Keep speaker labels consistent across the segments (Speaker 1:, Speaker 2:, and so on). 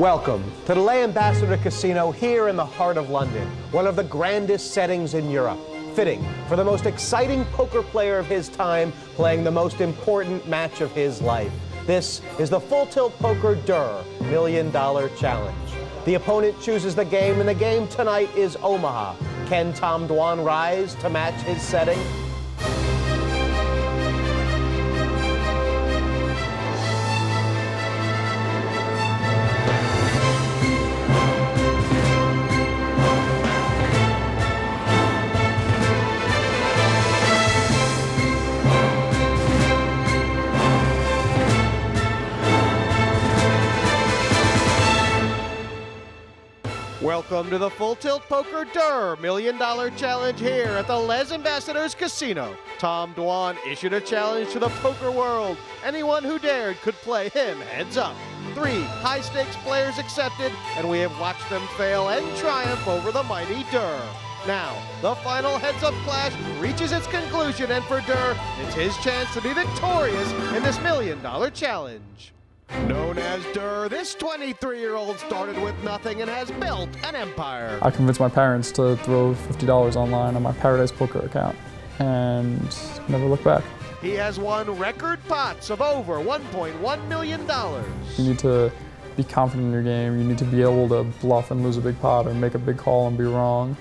Speaker 1: Welcome to the Lay Ambassador Casino here in the heart of London, one of the grandest settings in Europe, fitting for the most exciting poker player of his time playing the most important match of his life. This is the Full Tilt Poker Durrrr $1 Million Challenge. The opponent chooses the game, and the game tonight is Omaha. Can Tom Dwan rise to match his setting? Welcome to the Full Tilt Poker Durrrr $1 Million Challenge here at the Les Ambassadors Casino. Tom Dwan issued a challenge to the poker world. Anyone who dared could play him heads up. 3 high-stakes players accepted, and we have watched them fail and triumph over the mighty Durrrr. Now, the final heads-up clash reaches its conclusion, and for Durrrr, it's his chance to be victorious in this $1 Million Challenge. Known as Durrrr, this 23-year-old started with nothing and has built an empire.
Speaker 2: I convinced my parents to throw $50 online on my Paradise Poker account and never looked back.
Speaker 1: He has won record pots of over $1.1 million.
Speaker 2: You need to be confident in your game. You need to be able to bluff and lose a big pot or make a big call and be wrong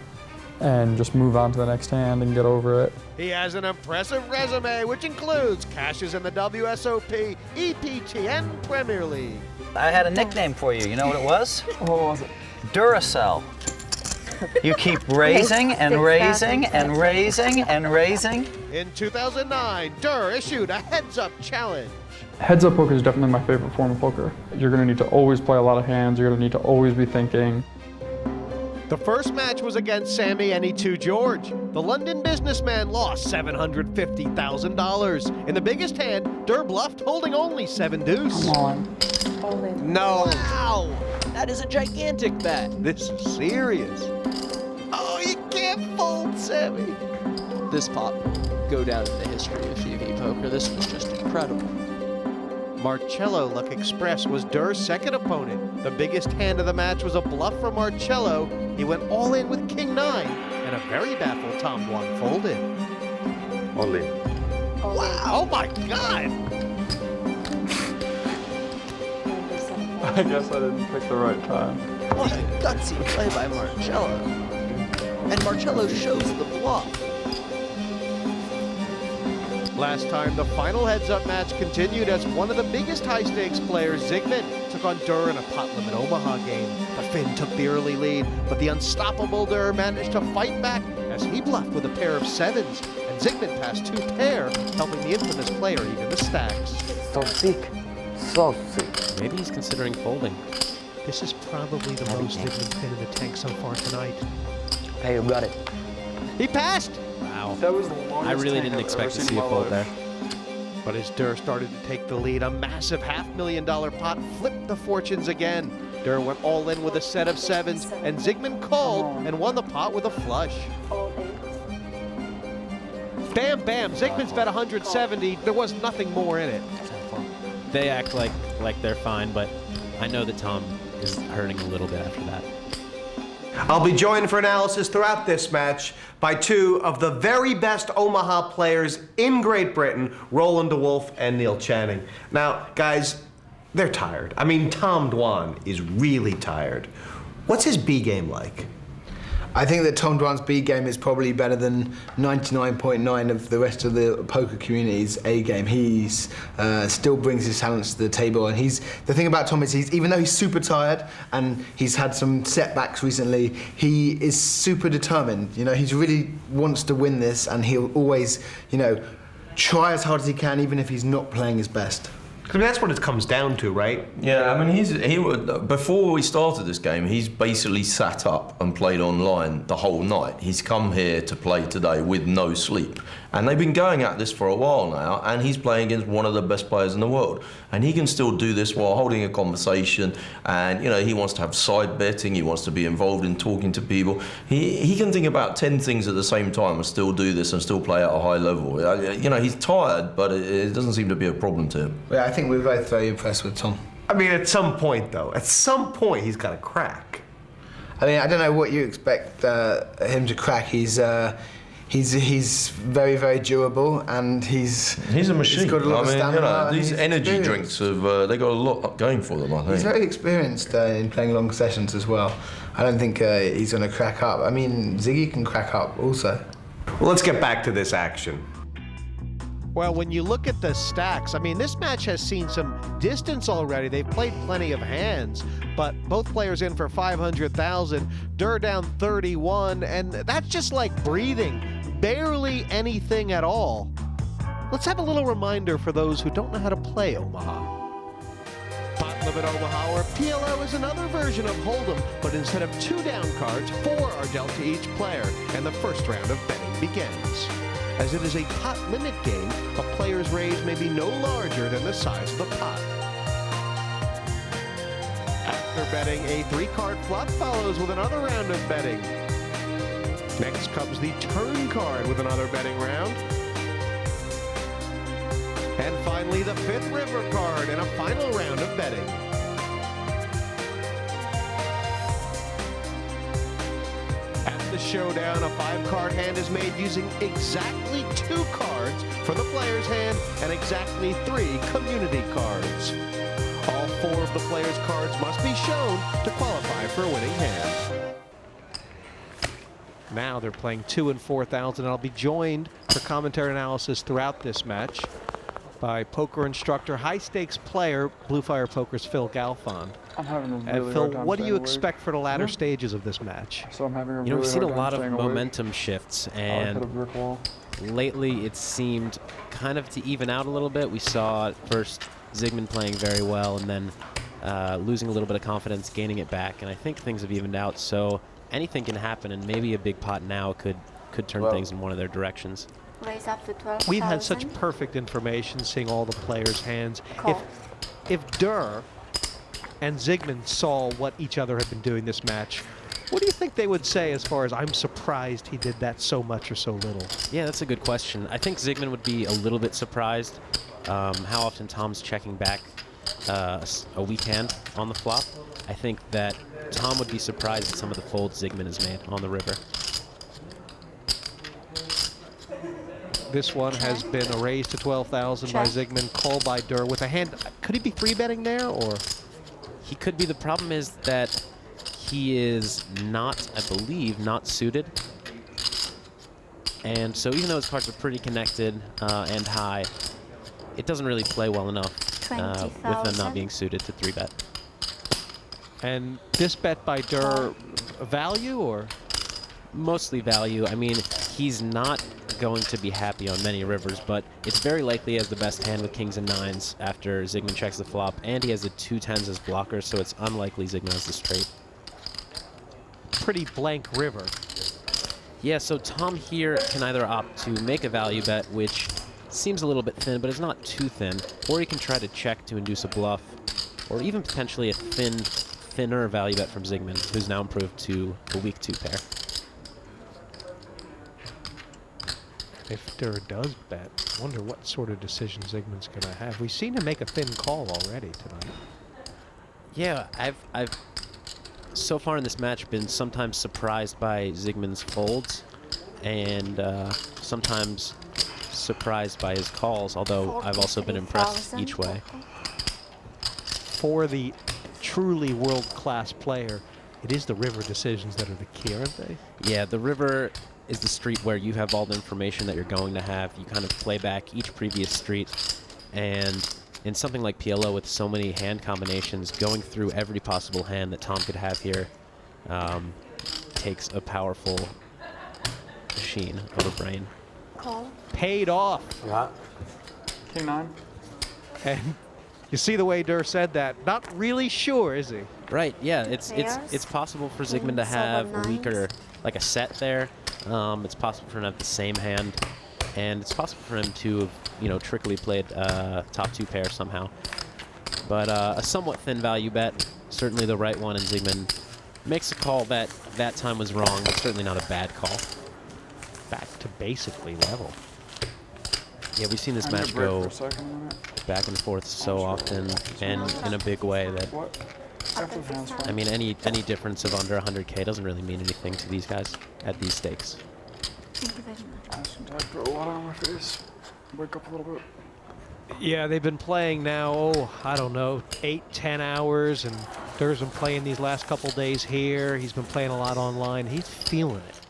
Speaker 2: and just move on to the next hand and get over it.
Speaker 1: He has an impressive resume, which includes cashes in the WSOP, EPT, and Premier League.
Speaker 3: I had a nickname for you. You know what it was?
Speaker 2: What was it?
Speaker 3: Duracell. You keep raising and raising and raising and raising.
Speaker 1: In 2009, Durrrr issued a heads-up challenge.
Speaker 2: Heads-up poker is definitely my favorite form of poker. You're going to need to always play a lot of hands. You're going to need to always be thinking.
Speaker 1: The first match was against Sammy and E09 George. The London businessman lost $750,000. In the biggest hand, Durrrr bluffed, holding only 7 deuce.
Speaker 2: Come on.
Speaker 1: No.
Speaker 4: Wow! That is a gigantic bet.
Speaker 1: This is serious. Oh, you can't fold, Sammy.
Speaker 4: This pot go down in the history of PvP poker. This was just incredible.
Speaker 1: Marcello luckexpress was Durrr's second opponent. The biggest hand of the match was a bluff from Marcello. He went all in with King 9, and a very baffled Tom Dwan folded.
Speaker 5: All in.
Speaker 1: Wow, oh my God!
Speaker 2: I guess I didn't pick the right time.
Speaker 4: What a gutsy play by Marcello. And Marcello shows the bluff.
Speaker 1: Last time, the final heads-up match continued as one of the biggest high-stakes players, Ziigmund, took on Durrrr in a Pot Limit Omaha game. The Finn took the early lead, but the unstoppable Durrrr managed to fight back as he bluffed with a pair of 7s, and Ziigmund passed 2 pair, helping the infamous player even the stacks.
Speaker 5: So sick. So sick.
Speaker 6: Maybe he's considering folding.
Speaker 1: This is probably the most Ziigmund pin in the tank so far tonight.
Speaker 5: Hey, you got it.
Speaker 1: He passed!
Speaker 6: Wow.
Speaker 2: That was the longest
Speaker 6: I really
Speaker 2: hand
Speaker 6: didn't
Speaker 2: I've
Speaker 6: expect to
Speaker 2: ever
Speaker 6: see
Speaker 2: seen
Speaker 6: a
Speaker 2: in my
Speaker 6: fold
Speaker 2: life.
Speaker 6: there.
Speaker 1: But as Durrrr started to take the lead, a massive $500,000 pot flipped the fortunes again. Durrrr went all in with a set of 7s, and Ziigmund called and won the pot with a flush. Bam, bam, Ziigmund's bet 170. There was nothing more in it.
Speaker 6: They act like they're fine, but I know that Tom is hurting a little bit after that.
Speaker 1: I'll be joined for analysis throughout this match by 2 of the very best Omaha players in Great Britain, Roland Wolfe and Neil Channing. Now, guys, they're tired. I mean, Tom Dwan is really tired. What's his B game like?
Speaker 7: I think that Tom Dwan's B game is probably better than 99.9% of the rest of the poker community's A game. He's still brings his talents to the table, and the thing about Tom is even though he's super tired and he's had some setbacks recently, he is super determined. You know, he really wants to win this, and he'll always, try as hard as he can, even if he's not playing his best.
Speaker 1: I mean, that's what it comes down to, right?
Speaker 8: Yeah, I mean, he would, before we started this game, he's basically sat up and played online the whole night. He's come here to play today with no sleep. And they've been going at this for a while now, and he's playing against one of the best players in the world. And he can still do this while holding a conversation, and he wants to have side betting, he wants to be involved in talking to people. He can think about 10 things at the same time and still do this and still play at a high level. He's tired, but it doesn't seem to be a problem to him.
Speaker 7: Yeah, I think we're both very impressed with Tom.
Speaker 1: I mean, at some point, though, at some point, he's got to crack.
Speaker 7: I mean, I don't know what you expect him to crack. He's very, very durable, and he's
Speaker 8: a machine.
Speaker 7: He's got a lot of stamina.
Speaker 8: These energy drinks have they got a lot going for them, I think.
Speaker 7: He's very experienced in playing long sessions as well. I don't think he's going to crack up. I mean, Ziggy can crack up also.
Speaker 1: Well, let's get back to this action.
Speaker 9: Well, when you look at the stacks, I mean, this match has seen some distance already. They've played plenty of hands, but both players in for 500,000. Durrrr down 31, and that's just like breathing. Barely anything at all. Let's have a little reminder for those who don't know how to play Omaha. Pot Limit Omaha, or PLO, is another version of Hold'em, but instead of 2 down cards, 4 are dealt to each player, and the first round of betting begins. As it is a pot limit game, a player's raise may be no larger than the size of the pot. After betting, a 3-card flop follows with another round of betting. Next comes the turn card with another betting round. And finally, the 5th river card and a final round of betting. At the showdown, a 5-card hand is made using exactly 2 cards for the player's hand and exactly 3 community cards. All 4 of the player's cards must be shown to qualify for a winning hand. Now they're playing 2 and 4,000. I'll be joined for commentary analysis throughout this match by poker instructor, high-stakes player, Blue Fire Poker's PhilGalfond.
Speaker 2: I'm having a really
Speaker 9: And Phil,
Speaker 2: hard time
Speaker 9: what do you
Speaker 2: staying
Speaker 9: expect for the latter stages of this match?
Speaker 2: So I'm having a
Speaker 6: You know,
Speaker 2: really
Speaker 6: we've seen a
Speaker 2: hard
Speaker 6: lot
Speaker 2: time
Speaker 6: of
Speaker 2: staying awake.
Speaker 6: momentum shifts,
Speaker 2: I hit a
Speaker 6: and
Speaker 2: brick wall.
Speaker 6: lately it seemed kind of to even out a little bit. We saw at first Ziigmund playing very well, and then losing a little bit of confidence, gaining it back, and I think things have evened out. So anything can happen, and maybe a big pot now could turn things in one of their directions.
Speaker 10: Raise up to 12,000.
Speaker 9: We've had such perfect information seeing all the players' hands.
Speaker 10: Call.
Speaker 9: If Durrrr and Ziigmund saw what each other had been doing this match, what do you think they would say as far as, I'm surprised he did that so much or so little?
Speaker 6: Yeah, that's a good question. I think Ziigmund would be a little bit surprised how often Tom's checking back a weak hand on the flop. I think that Tom would be surprised at some of the folds Ziigmund has made on the river.
Speaker 9: This one has been a raise to 12,000 by Ziigmund, call by Durrrr with a hand. Could he be 3-betting there, or?
Speaker 6: He could be. The problem is that he is not, I believe, not suited. And so even though his cards are pretty connected and high, it doesn't really play well enough with them not being suited to 3-bet.
Speaker 9: And this bet by Durrrr, value, or?
Speaker 6: Mostly value. I mean, he's not going to be happy on many rivers, but it's very likely he has the best hand with kings and nines after Ziigmund checks the flop, and he has the 2 10s as blockers, so it's unlikely Ziigmund has the straight.
Speaker 9: Pretty blank river.
Speaker 6: Yeah, so Tom here can either opt to make a value bet, which seems a little bit thin, but it's not too thin, or he can try to check to induce a bluff, or even potentially a thinner value bet from Ziigmund, who's now improved to a weak 2 pair.
Speaker 9: If Durrrr does bet, I wonder what sort of decision Ziigmund's going to have. We've seen him make a thin call already tonight.
Speaker 6: Yeah, I've so far in this match been sometimes surprised by Ziigmund's folds, and sometimes surprised by his calls, although I've also been impressed each way.
Speaker 9: For the truly world-class player, it is the river decisions that are the key, aren't they?
Speaker 6: Yeah, the river is the street where you have all the information that you're going to have. You kind of play back each previous street, and in something like PLO with so many hand combinations, going through every possible hand that Tom could have here takes a powerful machine of a brain.
Speaker 10: Call.
Speaker 9: Paid off.
Speaker 5: Yeah.
Speaker 2: King 9.
Speaker 9: And you see the way Durrrr said that. Not really sure, is he?
Speaker 6: Right, yeah, it's possible for Ziigmund to have a weaker, like a set there. It's possible for him to have the same hand, and it's possible for him to have, you know, trickily played top 2 pair somehow. But a somewhat thin value bet, certainly the right one, and Ziigmund makes a call that time was wrong, but certainly not a bad call.
Speaker 9: Back to basically level.
Speaker 6: Yeah, we've seen this match go back and forth so often, and in a big way that, I mean, any difference of under 100K doesn't really mean anything to these guys at these stakes.
Speaker 10: Thank you very much.
Speaker 2: I put a lot on my face. Wake up a little bit.
Speaker 9: Yeah, they've been playing now, oh, I don't know, 8-10 hours, and Durrr's been playing these last couple days here. He's been playing a lot online. He's feeling it.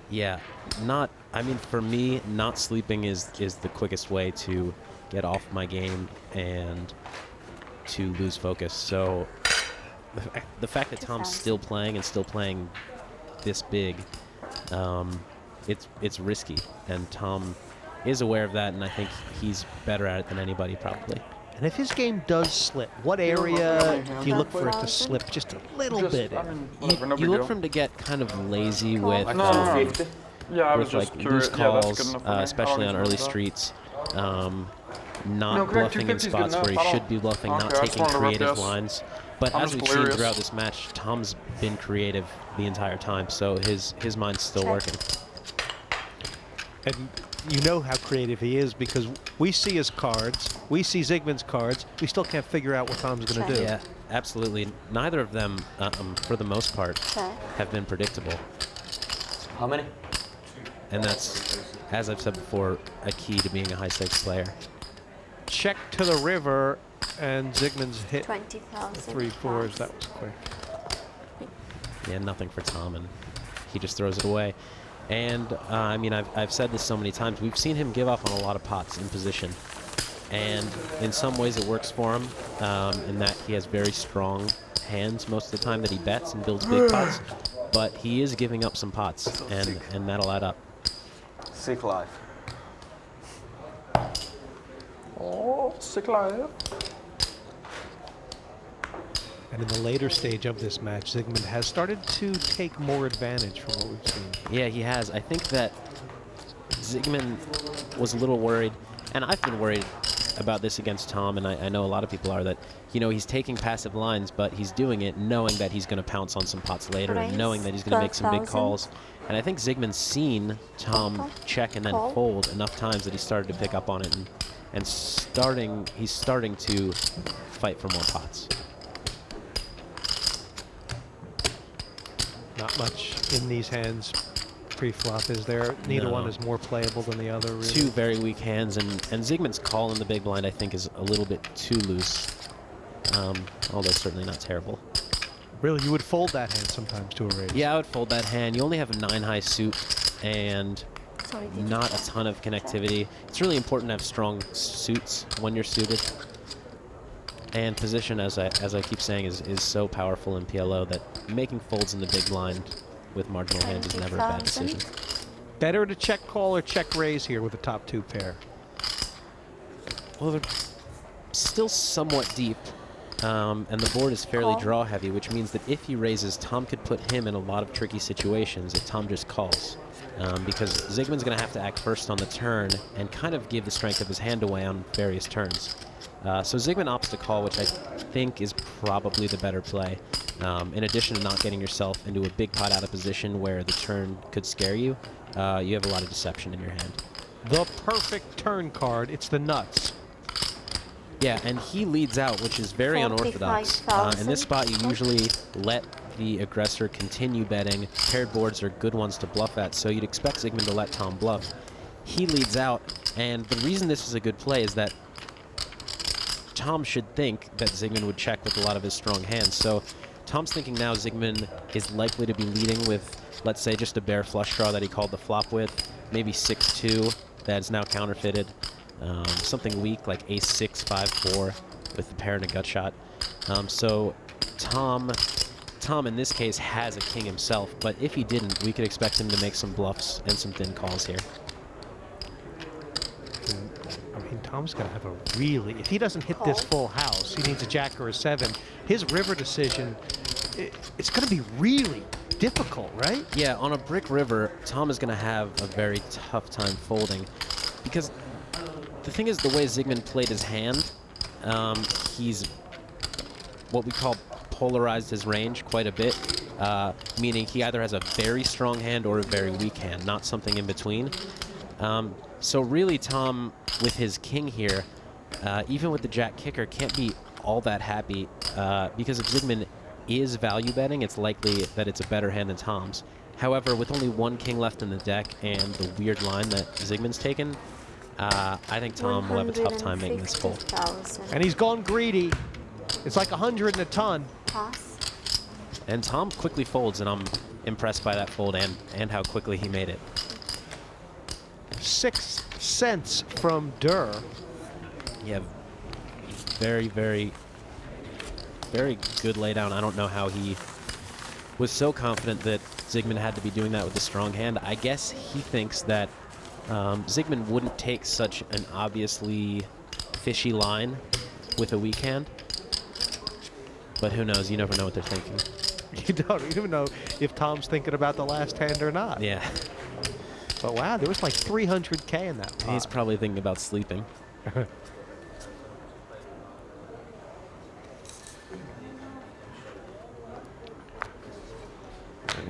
Speaker 6: Yeah, I mean, for me, not sleeping is the quickest way to get off my game and to lose focus. So the fact that Tom's still playing and still playing this big, it's risky, and Tom is aware of that, and I think he's better at it than anybody probably.
Speaker 9: And if his game does slip, what area do you look for it to slip just a little bit in?
Speaker 6: You look for him to get kind of lazy with,
Speaker 2: Yeah, I was
Speaker 6: with
Speaker 2: just
Speaker 6: like
Speaker 2: curious.
Speaker 6: loose
Speaker 2: Yeah, that's
Speaker 6: calls,
Speaker 2: good enough for me.
Speaker 6: especially
Speaker 2: I
Speaker 6: on
Speaker 2: don't
Speaker 6: early
Speaker 2: need to know
Speaker 6: streets.
Speaker 2: No,
Speaker 6: Not
Speaker 2: correct,
Speaker 6: bluffing in
Speaker 2: 250 is good
Speaker 6: spots where he
Speaker 2: enough. I
Speaker 6: should
Speaker 2: don't-
Speaker 6: be bluffing, not
Speaker 2: Okay, I just
Speaker 6: taking
Speaker 2: wanted to rep
Speaker 6: creative
Speaker 2: this.
Speaker 6: lines. But
Speaker 2: I'm
Speaker 6: as
Speaker 2: just
Speaker 6: we've seen
Speaker 2: delirious.
Speaker 6: throughout this match, Tom's been creative the entire time, so his mind's still working.
Speaker 9: And you know how creative he is because we see his cards, we see Ziigmund's cards, we still can't figure out what Tom's going to do.
Speaker 6: Yeah, absolutely. Neither of them, for the most part, have been predictable.
Speaker 5: How many?
Speaker 6: And that's, as I've said before, a key to being a high-stakes player.
Speaker 9: Check to the river, and Ziigmund's hit
Speaker 10: 20,000.
Speaker 9: 3 4s. That was quick.
Speaker 6: Yeah, nothing for Tom, and he just throws it away. And, I mean, I've said this so many times, we've seen him give up on a lot of pots in position. And in some ways it works for him, in that he has very strong hands most of the time that he bets and builds big pots. But he is giving up some pots, and that'll add up.
Speaker 5: Sick life.
Speaker 2: Oh, sick life.
Speaker 9: And in the later stage of this match, Ziigmund has started to take more advantage from what we've seen.
Speaker 6: Yeah, he has. I think that Ziigmund was a little worried, and I've been worried about this against Tom, and I know a lot of people are, that, you know, he's taking passive lines, but he's doing it knowing that he's going to pounce on some pots later and knowing that he's going to make some big calls. And I think Ziigmund's seen Tom check and then fold enough times that he started to pick up on it, and he's starting to fight for more pots.
Speaker 9: Not much in these hands pre-flop, is there? Neither one is more playable than the other, really.
Speaker 6: Two very weak hands, and Ziigmund's call in the big blind, I think, is a little bit too loose, although certainly not terrible.
Speaker 9: Really, you would fold that hand sometimes to a raise.
Speaker 6: Yeah, I would fold that hand. You only have a 9-high suit and not a ton of connectivity. It's really important to have strong suits when you're suited. And position, as I keep saying, is so powerful in PLO that making folds in the big blind with marginal hands is never a bad decision.
Speaker 9: Better to check call or check raise here with the top 2 pair?
Speaker 6: Well, they're still somewhat deep, and the board is fairly draw heavy, which means that if he raises, Tom could put him in a lot of tricky situations if Tom just calls. Because Ziigmund's going to have to act first on the turn and kind of give the strength of his hand away on various turns. So Ziigmund opts to call, which I think is probably the better play. In addition to not getting yourself into a big pot out of position where the turn could scare you, you have a lot of deception in your hand.
Speaker 9: The perfect turn card. It's the nuts.
Speaker 6: Yeah, and he leads out, which is very unorthodox. In this spot, you usually let the aggressor continue betting. Paired boards are good ones to bluff at, so you'd expect Ziigmund to let Tom bluff. He leads out, and the reason this is a good play is that Tom should think that Ziigmund would check with a lot of his strong hands. So Tom's thinking now Ziigmund is likely to be leading with, let's say, just a bare flush draw that he called the flop with, maybe 6-2 that's now counterfeited, something weak like ace-6, 5-4 with the pair and a gut shot. So Tom in this case has a king himself, but if he didn't, we could expect him to make some bluffs and some thin calls here.
Speaker 9: I mean, Tom's going to have a really, if he doesn't hit this full house, he needs a jack or a 7. His river decision, it's going to be really difficult, right?
Speaker 6: Yeah, on a brick river, Tom is going to have a very tough time folding, because the thing is, the way Ziigmund played his hand, he's what we call polarized his range quite a bit, meaning he either has a very strong hand or a very weak hand, not something in between. So really, Tom, with his king here, even with the jack kicker, can't be all that happy because if Ziigmund is value betting, it's likely that it's a better hand than Tom's. However, with only one king left in the deck and the weird line that Ziigmund's taken, I think Tom will have a tough time making this fold.
Speaker 9: And he's gone greedy. It's like 100 and a ton.
Speaker 10: Pass.
Speaker 6: And Tom quickly folds, and I'm impressed by that fold and how quickly he made it.
Speaker 9: 6 cents from Durrrr.
Speaker 6: Yeah, very, very, very good laydown. I don't know how he was so confident that Ziigmund had to be doing that with a strong hand. I guess he thinks that Ziigmund wouldn't take such an obviously fishy line with a weak hand. But who knows? You never know what they're thinking.
Speaker 9: You don't even know if Tom's thinking about the last hand or not.
Speaker 6: Yeah.
Speaker 9: But wow, there was like 300K in that pot.
Speaker 6: He's probably thinking about sleeping.
Speaker 9: And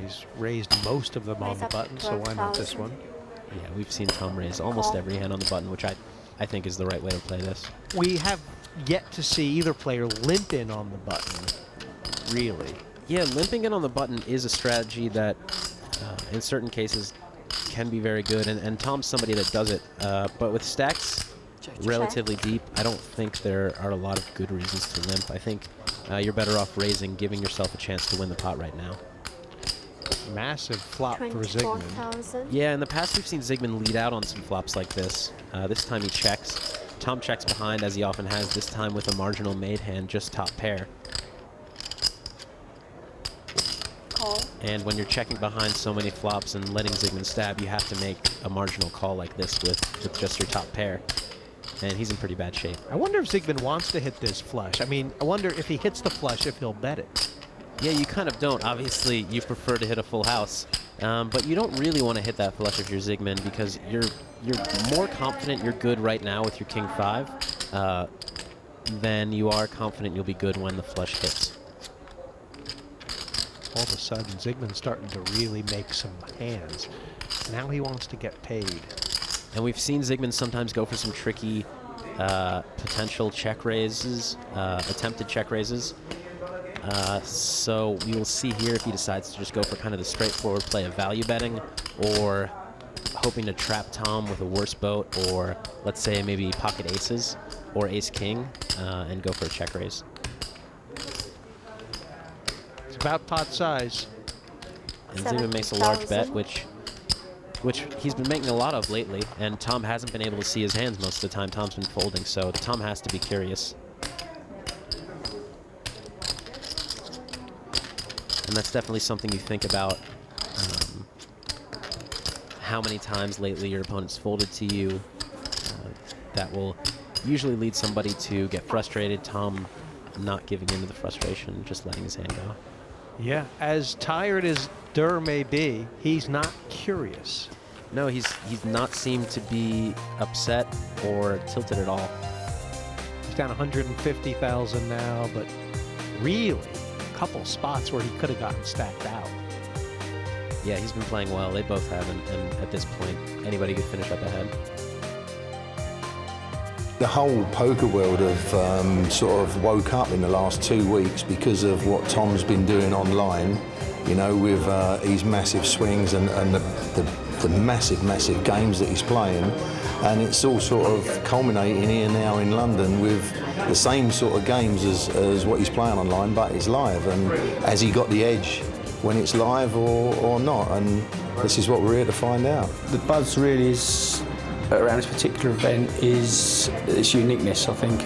Speaker 9: he's raised most of them on the button, so why not this one?
Speaker 6: Yeah, we've seen Tom raise almost every hand on the button, which I think is the right way to play this.
Speaker 9: We have yet to see either player limp in on the button, really.
Speaker 6: Yeah, limping in on the button is a strategy that in certain cases can be very good, and Tom's somebody that does it. But with stacks relatively deep, I don't think there are a lot of good reasons to limp. I think you're better off raising, giving yourself a chance to win the pot right now.
Speaker 9: Massive flop for Ziigmund.
Speaker 6: Yeah, in the past we've seen Ziigmund lead out on some flops like this. This time he checks. Tom checks behind, as he often has, this time with a marginal made hand, just top pair.
Speaker 10: Call.
Speaker 6: And when you're checking behind so many flops and letting Ziigmund stab, you have to make a marginal call like this with just your top pair. And he's in pretty bad shape.
Speaker 9: I wonder if Ziigmund wants to hit this flush. I mean, I wonder if he hits the flush, if he'll bet it.
Speaker 6: Yeah, you kind of don't. Obviously, you prefer to hit a full house. But you don't really want to hit that flush if you're Ziigmund because you're more confident you're good right now with your king 5 than you are confident you'll be good when the flush hits.
Speaker 9: All of a sudden, Ziigmund's starting to really make some hands. Now he wants to get paid.
Speaker 6: And we've seen Ziigmund sometimes go for some tricky potential check raises, attempted check raises. So we will see here if he decides to just go for kind of the straightforward play of value betting or hoping to trap Tom with a worse boat or let's say maybe pocket aces or ace-king and go for a check raise.
Speaker 9: It's about pot size.
Speaker 6: And Ziigmund makes a large bet, which he's been making a lot of lately, and Tom hasn't been able to see his hands most of the time. Tom's been folding, so Tom has to be curious. And that's definitely something you think about, how many times lately your opponent's folded to you. That will usually lead somebody to get frustrated. Tom not giving in to the frustration, just letting his hand go.
Speaker 9: Yeah, as tired as Durrrr may be, he's not curious.
Speaker 6: No, he's not seemed to be upset or tilted at all.
Speaker 9: He's down 150,000 now, but really, couple spots where he could have gotten stacked out.
Speaker 6: Yeah, he's been playing well. They both have, and at this point, anybody could finish up ahead.
Speaker 11: The whole poker world have sort of woke up in the last 2 weeks because of what Tom's been doing online, you know, with his massive swings and the massive games that he's playing. And it's all sort of culminating here now in London with the same sort of games as what he's playing online, but it's live. And has he got the edge when it's live or not? And this is what we're here to find out.
Speaker 12: The buzz really is around this particular event is its uniqueness. I think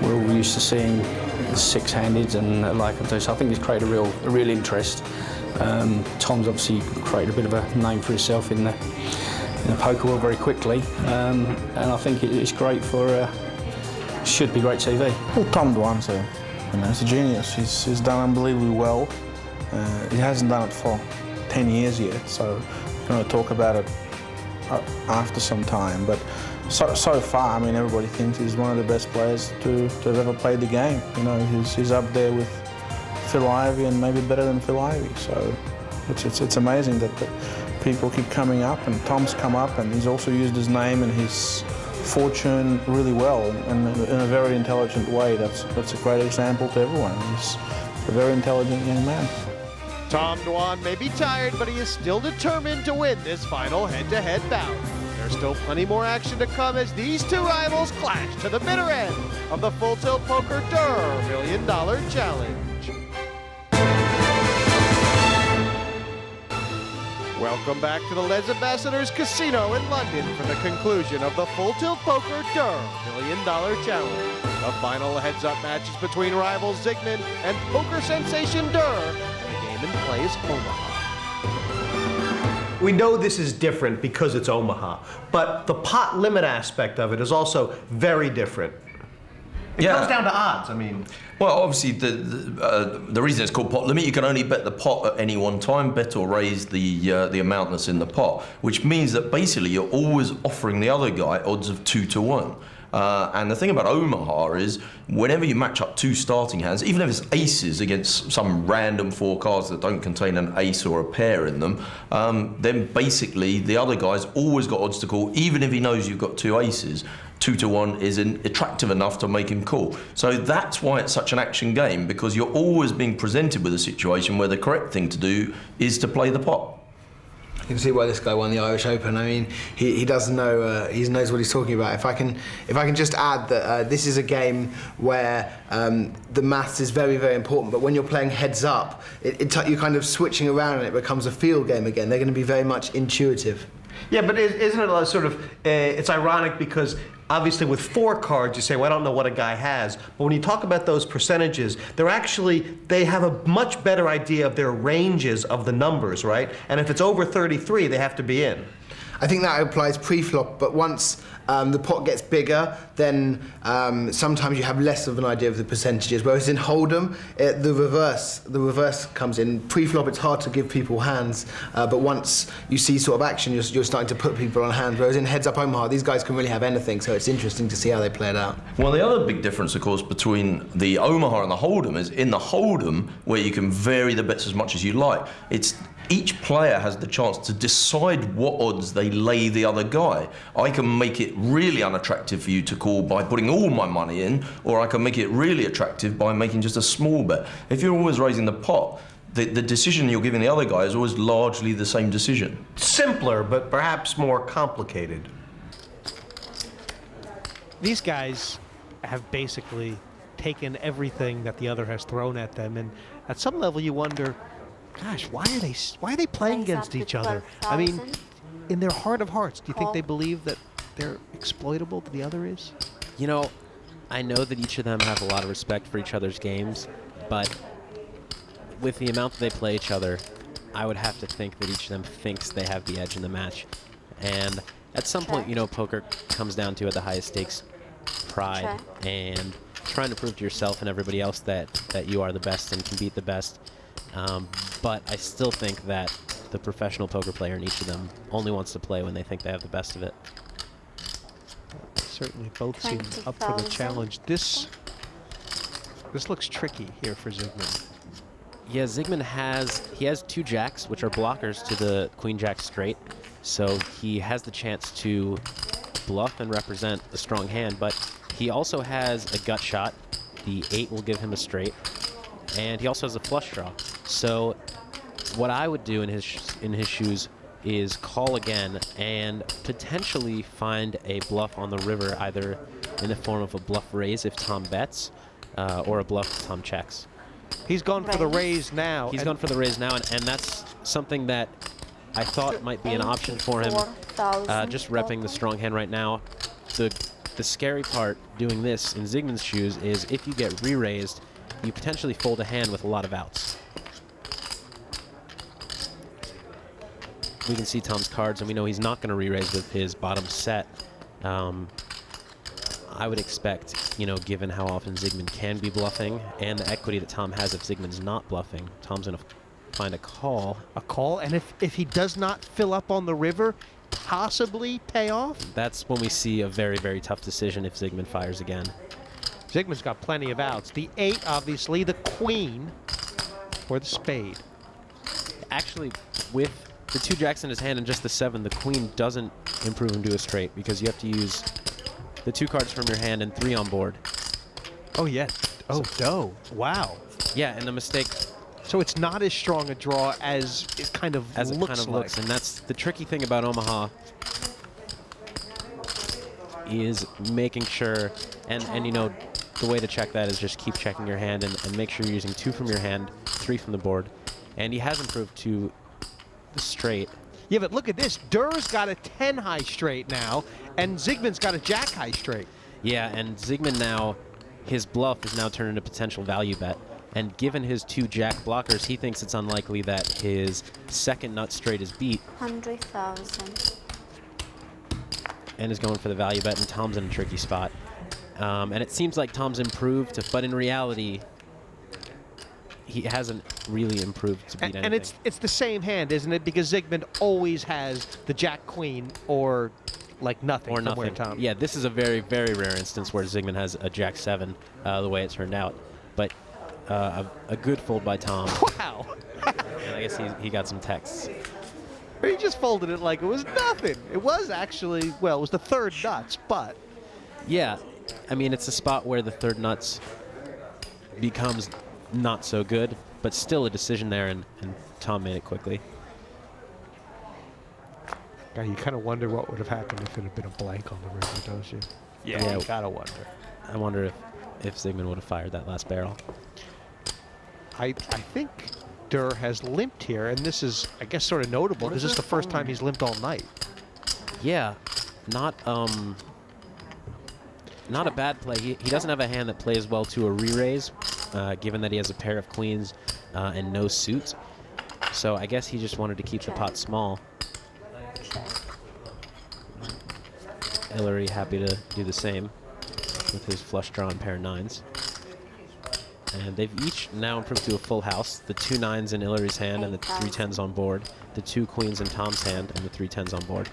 Speaker 12: we're all used to seeing six-handed and like this. I think it's created a real interest. Tom's obviously created a bit of a name for himself in the poker world very quickly, and I think it's great for should be great TV.
Speaker 13: Well, Tom Dwan, he's a genius. He's done unbelievably well. He hasn't done it for 10 years yet, so we're going to talk about it after some time. But so far, I mean, everybody thinks he's one of the best players to have ever played the game. You know, he's up there with Phil Ivey and maybe better than Phil Ivey. So it's amazing that people keep coming up, and Tom's come up, and he's also used his name and his fortune really well, and in a very intelligent way. That's a great example to everyone. He's a very intelligent young man.
Speaker 9: Tom Dwan may be tired, but he is still determined to win this final head-to-head bout. There's still plenty more action to come as these two rivals clash to the bitter end of the Full Tilt Poker Durrrr $1 Million Challenge. Welcome back to the Les Ambassadors Casino in London for the conclusion of the Full Tilt Poker Durrrr $1 Million Challenge. The final heads-up match is between rivals Ziigmund and poker sensation Durrrr, and the game in play is Omaha.
Speaker 1: We know this is different because it's Omaha, but the pot limit aspect of it is also very different. It comes down to odds, I mean.
Speaker 8: Well, obviously, the reason it's called pot limit, you can only bet the pot at any one time, bet or raise the amount that's in the pot, which means that basically you're always offering the other guy odds of 2 to 1. And the thing about Omaha is, whenever you match up two starting hands, even if it's aces against some random 4 cards that don't contain an ace or a pair in them, then basically the other guy's always got odds to call, even if he knows you've got 2 aces. 2 to 1 is attractive enough to make him call. So that's why it's such an action game, because you're always being presented with a situation where the correct thing to do is to play the pot.
Speaker 7: You can see why this guy won the Irish Open. I mean, he does know, he knows what he's talking about. If I can just add that this is a game where the maths is very, very important, but when you're playing heads up, you're kind of switching around and it becomes a field game again. They're going to be very much intuitive.
Speaker 1: Yeah, but isn't it a sort of, it's ironic because obviously with 4 cards you say, well, I don't know what a guy has, but when you talk about those percentages, they have a much better idea of their ranges of the numbers, right? And if it's over 33, they have to be in.
Speaker 7: I think that applies pre-flop, but once the pot gets bigger, then sometimes you have less of an idea of the percentages. Whereas in Hold'em, the reverse comes in. Pre-flop, it's hard to give people hands, but once you see sort of action, you're starting to put people on hands. Whereas in Heads Up Omaha, these guys can really have anything, so it's interesting to see how they play it out.
Speaker 8: Well, the other big difference, of course, between the Omaha and the Hold'em is in the Hold'em, where you can vary the bets as much as you like. Each player has the chance to decide what odds they lay the other guy. I can make it really unattractive for you to call by putting all my money in, or I can make it really attractive by making just a small bet. If you're always raising the pot, the decision you're giving the other guy is always largely the same decision.
Speaker 1: Simpler, but perhaps more complicated.
Speaker 9: These guys have basically taken everything that the other has thrown at them, and at some level you wonder, gosh, why are they playing against each other? I mean, in their heart of hearts, do you think they believe that they're exploitable, the other is?
Speaker 6: You know, I know that each of them have a lot of respect for each other's games, but with the amount that they play each other, I would have to think that each of them thinks they have the edge in the match. And at some point, you know, poker comes down to, at the highest stakes, pride and trying to prove to yourself and everybody else that you are the best and can beat the best. But I still think that the professional poker player in each of them only wants to play when they think they have the best of it.
Speaker 9: Certainly both seem up for the challenge. This looks tricky here for Ziigmund.
Speaker 6: Yeah, Ziigmund has 2 jacks, which are blockers to the queen jack straight, so he has the chance to bluff and represent a strong hand, but he also has a gut shot. The 8 will give him a straight, and he also has a flush draw. So what I would do in his shoes is call again and potentially find a bluff on the river, either in the form of a bluff raise if Tom bets, or a bluff if Tom checks.
Speaker 9: He's gone for the raise now.
Speaker 6: He's gone for the raise now, and that's something that I thought might be an option for him. Just repping the strong hand right now. The scary part doing this in Ziigmund's shoes is if you get re-raised, you potentially fold a hand with a lot of outs. We can see Tom's cards, and we know he's not going to re-raise with his bottom set. I would expect, you know, given how often Ziigmund can be bluffing and the equity that Tom has if Ziigmund's not bluffing, Tom's going to find a call.
Speaker 9: A call, and if he does not fill up on the river, possibly pay off?
Speaker 6: That's when we see a very, very tough decision if Ziigmund fires again.
Speaker 9: Ziigmund's got plenty of outs. The 8, obviously, the queen, or the spade.
Speaker 6: Actually, with the 2 jacks in his hand and just the 7, the queen doesn't improve him to a straight because you have to use the 2 cards from your hand and 3 on board.
Speaker 9: Oh, yeah. Oh, no. Wow.
Speaker 6: Yeah, and the mistake...
Speaker 9: So it's not as strong a draw as it kind of looks like.
Speaker 6: And that's the tricky thing about Omaha is making sure, and you know, the way to check that is just keep checking your hand and make sure you're using 2 from your hand, 3 from the board. And he has improved to the straight.
Speaker 9: Yeah, but look at this. Durrr's got a 10 high straight now, and Ziigmund's got a jack high straight.
Speaker 6: Yeah, and Ziigmund now, his bluff is now turned into potential value bet. And given his 2 jack blockers, he thinks it's unlikely that his second nut straight is beat.
Speaker 10: 100,000.
Speaker 6: And is going for the value bet, and Tom's in a tricky spot. And it seems like Tom's improved, but in reality, he hasn't really improved to beat anything.
Speaker 9: And it's the same hand, isn't it? Because Ziigmund always has the jack queen or like nothing.
Speaker 6: Or
Speaker 9: from where
Speaker 6: nothing.
Speaker 9: Tom.
Speaker 6: Yeah, this is a very, very rare instance where Ziigmund has a jack 7, the way it turned out. But a good fold by Tom.
Speaker 9: Wow.
Speaker 6: And I guess he got some texts.
Speaker 9: He just folded it like it was nothing. It was actually, well, it was the 3rd nuts, but...
Speaker 6: Yeah, I mean, it's a spot where the 3rd nuts becomes not so good, but still a decision there, and Tom made it quickly.
Speaker 9: God, you kind of wonder what would have happened if it had been a blank on the river, don't you? Yeah, you gotta wonder.
Speaker 6: I wonder if Ziigmund would have fired that last barrel.
Speaker 9: I think Durrrr has limped here, and this is, I guess, sort of notable because this is the first time he's limped all night.
Speaker 6: Yeah, not a bad play. He doesn't have a hand that plays well to a re-raise, given that he has a pair of queens and no suits. So I guess he just wanted to keep the pot small. Ilari happy to do the same with his flush draw and pair of 9s. And they've each now improved to a full house. The 2 9s in Ilari's hand and the 3 10s on board. The 2 queens in Tom's hand and the 3 10s on board.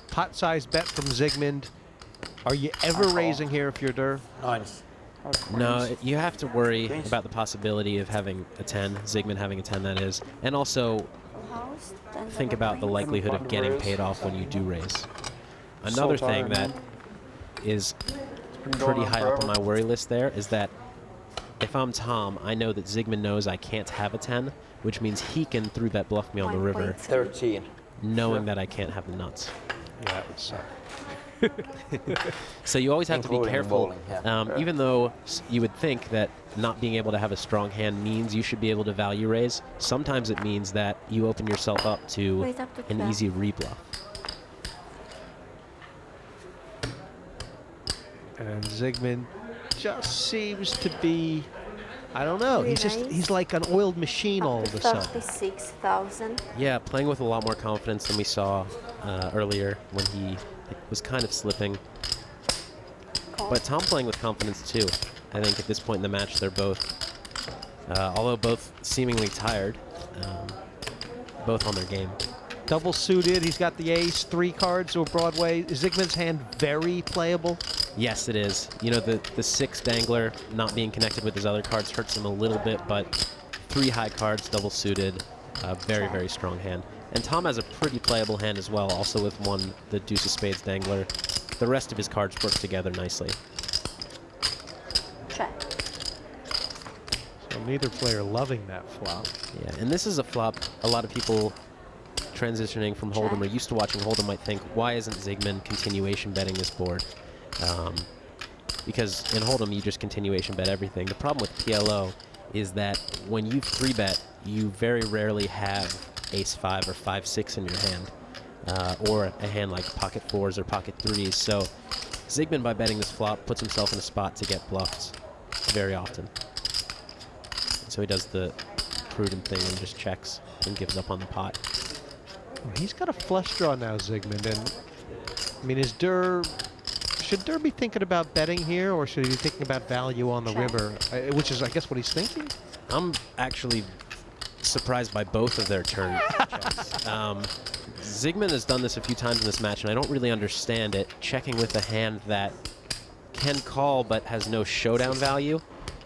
Speaker 9: Pot size bet from Ziigmund. Are you ever raising here if you're Durrrr?
Speaker 5: 9s.
Speaker 6: No, you have to worry about the possibility of having a 10, Ziigmund having a 10 that is, and also think about the likelihood of getting paid off when you do raise. Another thing that is pretty high up on my worry list there is that if I'm Tom, I know that Ziigmund knows I can't have a 10, which means he can 3-bet bluff me on the river,
Speaker 5: 13.
Speaker 6: knowing that I can't have the nuts.
Speaker 9: Yeah, that would suck.
Speaker 6: So you always have to be careful,
Speaker 5: bowling, yeah.
Speaker 6: even though you would think that not being able to have a strong hand means you should be able to value raise. Sometimes it means that you open yourself up to an easy rebluff.
Speaker 9: And Ziigmund just seems to be, I don't know, he's like an oiled machine all of a sudden.
Speaker 10: 36,000.
Speaker 6: Yeah, playing with a lot more confidence than we saw earlier when he was kind of slipping. But Tom playing with confidence too. I think at this point in the match they're both, although both seemingly tired, both on their game.
Speaker 9: Double suited, he's got the ace, 3 cards or Broadway. Is Ziigmund's hand very playable?
Speaker 6: Yes, it is. You know, the 6 dangler not being connected with his other cards hurts him a little bit, but 3 high cards, double suited, very, very strong hand. And Tom has a pretty playable hand as well, also with the deuce of spades dangler. The rest of his cards work together nicely.
Speaker 10: Check.
Speaker 9: So neither player loving that flop.
Speaker 6: Yeah, and this is a flop a lot of people transitioning from Hold'em or used to watching Hold'em might think, why isn't Ziigmund continuation betting this board? Because in Hold'em you just continuation bet everything. The problem with PLO is that when you 3-bet, you very rarely have ace-5 or 5-6 in your hand, or a hand like pocket 4s or pocket 3s. So Ziigmund, by betting this flop, puts himself in a spot to get bluffed very often. So he does the prudent thing and just checks and gives up on the pot.
Speaker 9: Well, he's got a flush draw now, Ziigmund, and I mean, should Durrrr be thinking about betting here, or should he be thinking about value on the river, which is, I guess, what he's thinking?
Speaker 6: I'm actually surprised by both of their turn checks. Ziigmund has done this a few times in this match, and I don't really understand it, checking with a hand that can call but has no showdown value.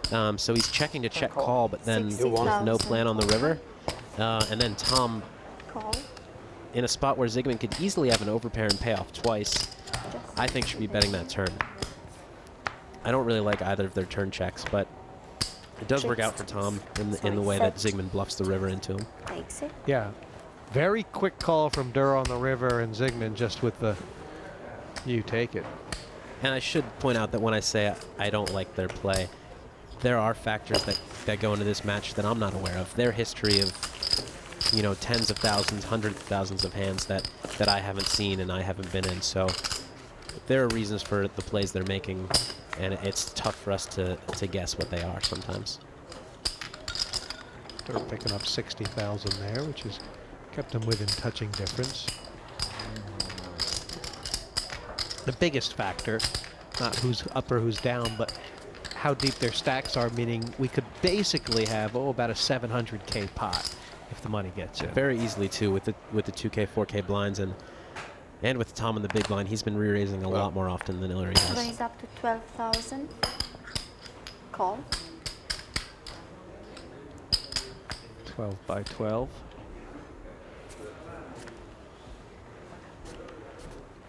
Speaker 6: So he's checking to check call, but then with no plan on the river. And then Tom in a spot where Ziigmund could easily have an overpair and pay off twice, I think should be betting that turn. I don't really like either of their turn checks, but it does work out for Tom in the way that Ziigmund bluffs the river into him.
Speaker 9: Yeah. Very quick call from Durrrr on the river, and Ziigmund just with the, you take it.
Speaker 6: And I should point out that when I say I don't like their play, there are factors that go into this match that I'm not aware of. Their history of, you know, tens of thousands, hundreds of thousands of hands that I haven't seen and I haven't been in. So there are reasons for the plays they're making, and it's tough for us to guess what they are sometimes.
Speaker 9: Durrrr picking up 60,000 there, which has kept them within touching difference. The biggest factor, not who's up or who's down, but how deep their stacks are, meaning we could basically have, about a 700K pot if the money gets in.
Speaker 6: Very easily, too, with the 2K, 4K blinds, and with Tom in the big blind, he's been re-raising a lot more often than Ilari has.
Speaker 10: Raise up to 12,000. Call.
Speaker 9: 12 by 12.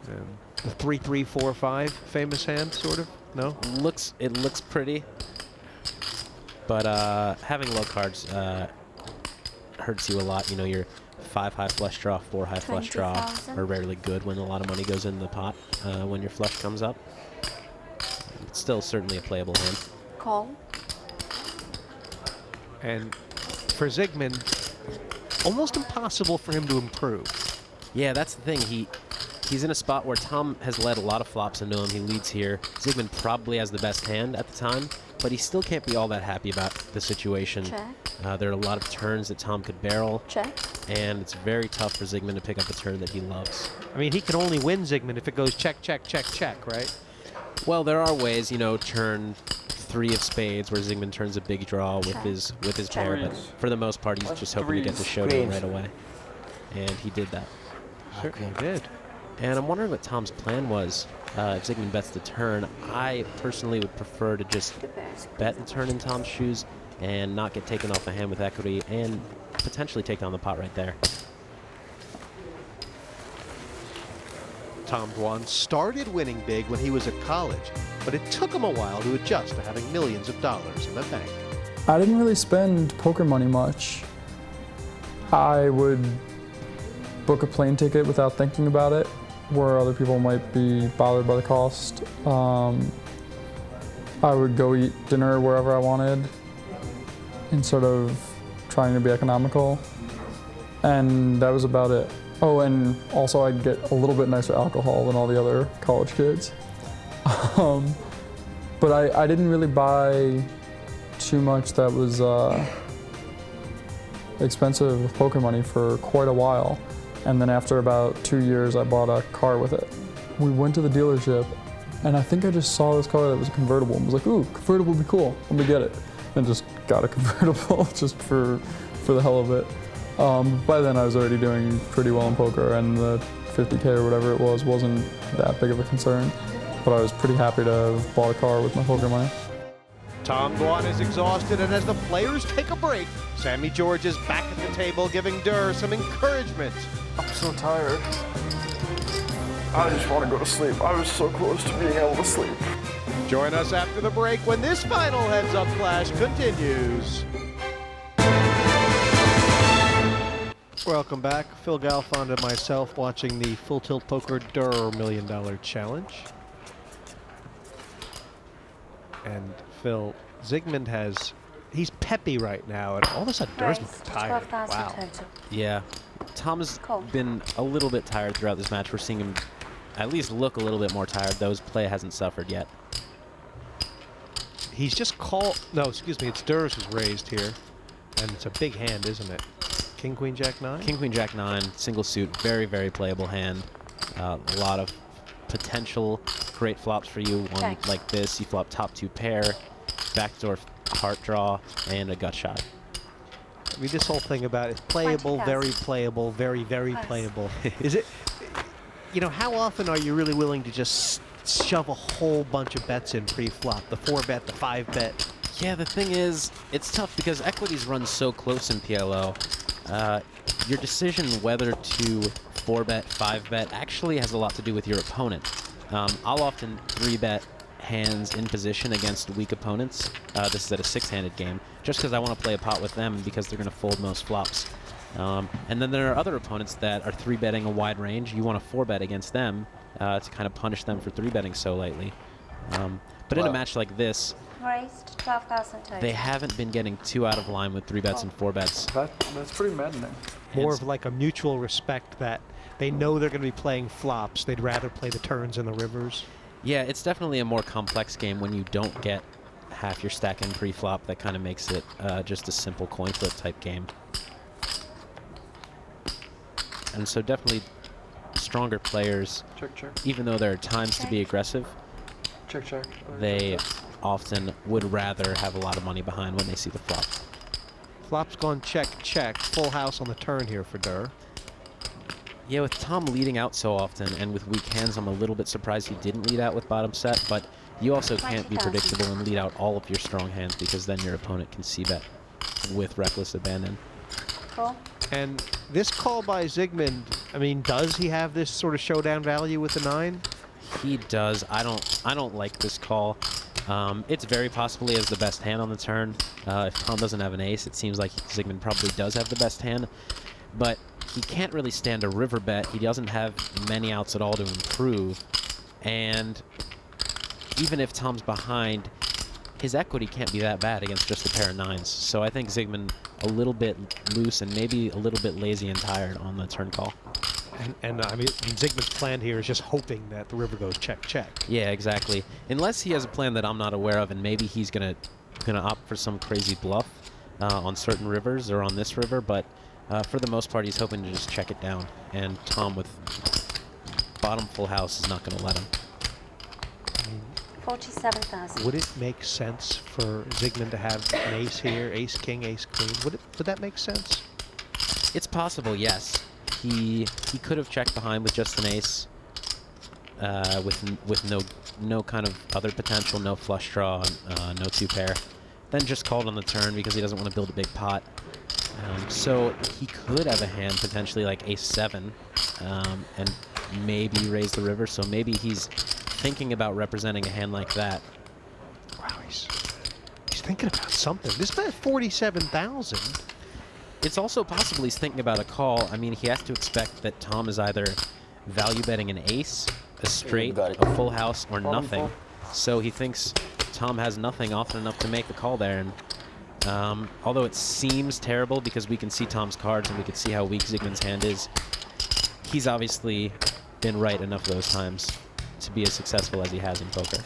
Speaker 9: And the 3-3-4-5 famous hand, sort of? No?
Speaker 6: It looks pretty, but having low cards hurts you a lot. You know, your 5 high flush draw, 4 high flush draw are rarely good when a lot of money goes in the pot when your flush comes up. It's still certainly a playable hand.
Speaker 10: Call.
Speaker 9: And for Ziigmund, almost impossible for him to improve.
Speaker 6: Yeah, that's the thing. He's in a spot where Tom has led a lot of flops into him. He leads here. Ziigmund probably has the best hand at the time, but he still can't be all that happy about the situation. There are a lot of turns that Tom could barrel, and it's very tough for Ziigmund to pick up a turn that he loves.
Speaker 9: I mean, he can only win Ziigmund if it goes check, check, check, check, right?
Speaker 6: Well, there are ways, you know, turn 3 of spades where Ziigmund turns a big draw with his pair, but for the most part, he's just hoping to get the showdown right away, and he did that.
Speaker 9: Certainly did.
Speaker 6: And I'm wondering what Tom's plan was. If Ziigmund bets the turn, I personally would prefer to just bet the turn in Tom's shoes and not get taken off the hand with equity and potentially take down the pot right there.
Speaker 9: Tom Dwan started winning big when he was at college, but it took him a while to adjust to having millions of dollars in the bank.
Speaker 2: I didn't really spend poker money much. I would book a plane ticket without thinking about it, where other people might be bothered by the cost. I would go eat dinner wherever I wanted instead of trying to be economical. And that was about it. Oh, and also I'd get a little bit nicer alcohol than all the other college kids. But I didn't really buy too much that was expensive with poker money for quite a while. And then after about 2 years, I bought a car with it. We went to the dealership, and I think I just saw this car that was a convertible and was like, ooh, convertible would be cool, let me get it. And just got a convertible just for the hell of it. By then I was already doing pretty well in poker, and the 50K or whatever it was wasn't that big of a concern. But I was pretty happy to have bought a car with my poker money.
Speaker 1: Tom Dwan is exhausted, and as the players take a break, Sammy George is back at the table giving Durrrr some encouragement.
Speaker 13: I'm so tired. I just want to go to sleep. I was so close to being able to sleep.
Speaker 1: Join us after the break when this final heads-up clash continues.
Speaker 9: Welcome back. PhilGalfond and myself watching the Full Tilt Poker Durrrr $1 Million Challenge. And Phil, Ziigmund he's peppy right now, and all of a sudden Durrrr's looking tired. Wow.
Speaker 6: Yeah. Tom's been a little bit tired throughout this match. We're seeing him at least look a little bit more tired, though his play hasn't suffered yet.
Speaker 9: He's just called, no, excuse me, it's Durrrr's who's raised here. And it's a big hand, isn't it? King, Queen, Jack, 9?
Speaker 6: King, Queen, Jack, 9, single suit, very, very playable hand. A lot of potential great flops for you. One like this, you flop top 2 pair, backdoor heart draw, and a gut shot.
Speaker 9: I mean, this whole thing about it's playable, very playable, very, very playable. Is it, you know, how often are you really willing to just shove a whole bunch of bets in pre-flop? The 4-bet, the 5-bet?
Speaker 6: Yeah, the thing is, it's tough because equities run so close in PLO. Your decision whether to 4-bet, 5-bet actually has a lot to do with your opponent. I'll often 3-bet hands in position against weak opponents. This is at a 6-handed game, just because I want to play a pot with them because they're going to fold most flops. And then there are other opponents that are 3-betting a wide range. You want to 4-bet against them to kind of punish them for 3-betting so lightly. But in a match like this,
Speaker 10: Raised 12,000 total.
Speaker 6: they haven't been getting too out of line with 3-bets and 4-bets.
Speaker 2: That's pretty maddening.
Speaker 9: More of like a mutual respect that they know they're going to be playing flops. They'd rather play the turns and the rivers.
Speaker 6: Yeah, it's definitely a more complex game when you don't get half your stack in pre-flop. That kind of makes it just a simple coin flip type game. And so definitely stronger players, even though there are times to be aggressive, they often would rather have a lot of money behind when they see the flop.
Speaker 9: Flop's gone check, check. Full house on the turn here for Durrrr.
Speaker 6: Yeah, with Tom leading out so often and with weak hands, I'm a little bit surprised he didn't lead out with bottom set, but you also can't be predictable and lead out all of your strong hands because then your opponent can c-bet with reckless abandon.
Speaker 10: Cool.
Speaker 9: And this call by Ziigmund, I mean, does he have this sort of showdown value with the 9?
Speaker 6: He does. I don't like this call. It's very possibly as the best hand on the turn. If Tom doesn't have an ace, it seems like Ziigmund probably does have the best hand. But he can't really stand a river bet. He doesn't have many outs at all to improve. And even if Tom's behind, his equity can't be that bad against just a pair of 9s. So I think Ziigmund a little bit loose and maybe a little bit lazy and tired on the turn call.
Speaker 9: And I mean, Ziigmund's plan here is just hoping that the river goes check, check.
Speaker 6: Yeah, exactly. Unless he has a plan that I'm not aware of, and maybe he's gonna opt for some crazy bluff on certain rivers or on this river. But for the most part, he's hoping to just check it down. And Tom with bottom full house is not gonna let him.
Speaker 10: 47,000.
Speaker 9: Would it make sense for Ziigmund to have an ace here, ace king, ace queen? Would that make sense?
Speaker 6: It's possible, yes. He could have checked behind with just an ace, with no kind of other potential, no flush draw, no 2-pair. Then just called on the turn because he doesn't want to build a big pot. So he could have a hand potentially like ace-7, and maybe raise the river. So maybe he's thinking about representing a hand like that.
Speaker 9: Wow, he's thinking about something. This bet 47,000.
Speaker 6: It's also possible he's thinking about a call. I mean, he has to expect that Tom is either value betting an ace, a straight, a full house, or nothing. So he thinks Tom has nothing often enough to make the call there. And although it seems terrible because we can see Tom's cards and we can see how weak Ziigmund's hand is, he's obviously been right enough of those times to be as successful as he has in poker.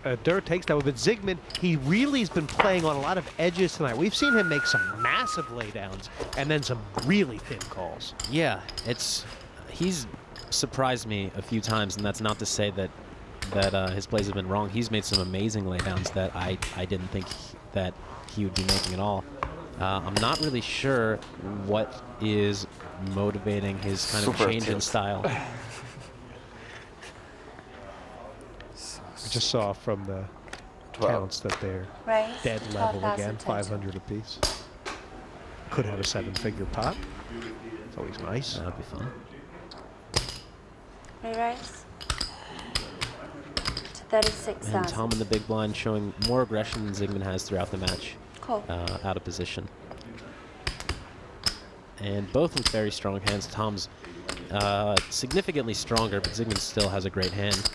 Speaker 9: Durrrr takes that one, but Ziigmund, he really has been playing on a lot of edges tonight. We've seen him make some massive laydowns and then some really thin calls.
Speaker 6: Yeah, he's surprised me a few times, and that's not to say that his plays have been wrong. He's made some amazing laydowns that I didn't think that he would be making at all. I'm not really sure what is motivating his kind of change in style.
Speaker 9: I just saw from the counts that they're dead level again, 500 apiece. Could have a 7-figure pot. It's always nice.
Speaker 6: That'd be fun.
Speaker 10: Re-raise to 36,000.
Speaker 6: And Tom in the big blind showing more aggression than Ziigmund has throughout the match.
Speaker 10: Cool.
Speaker 6: Out of position. And both with very strong hands. Tom's significantly stronger, but Ziigmund still has a great hand.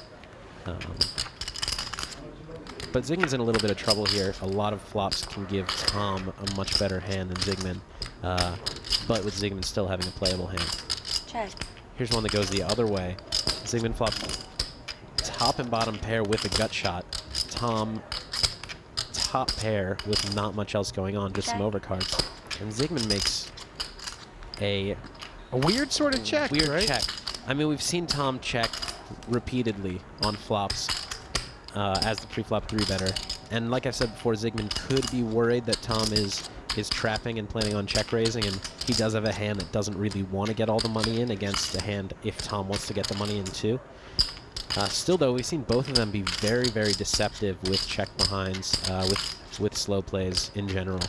Speaker 6: But Ziigmund's in a little bit of trouble here. A lot of flops can give Tom a much better hand than Ziigmund, but with Ziigmund still having a playable hand.
Speaker 10: Check.
Speaker 6: Here's one that goes the other way. Ziigmund flopped top and bottom pair with a gut shot. Tom top pair with not much else going on, just some overcards. And Ziigmund makes a
Speaker 9: weird sort of check,
Speaker 6: weird
Speaker 9: right?
Speaker 6: check. I mean, we've seen Tom check repeatedly on flops as the pre-flop 3-better. And like I said before, Ziigmund could be worried that Tom is trapping and planning on check raising, and he does have a hand that doesn't really want to get all the money in against a hand if Tom wants to get the money in too. Still though, we've seen both of them be very, very deceptive with check behinds, with slow plays in general.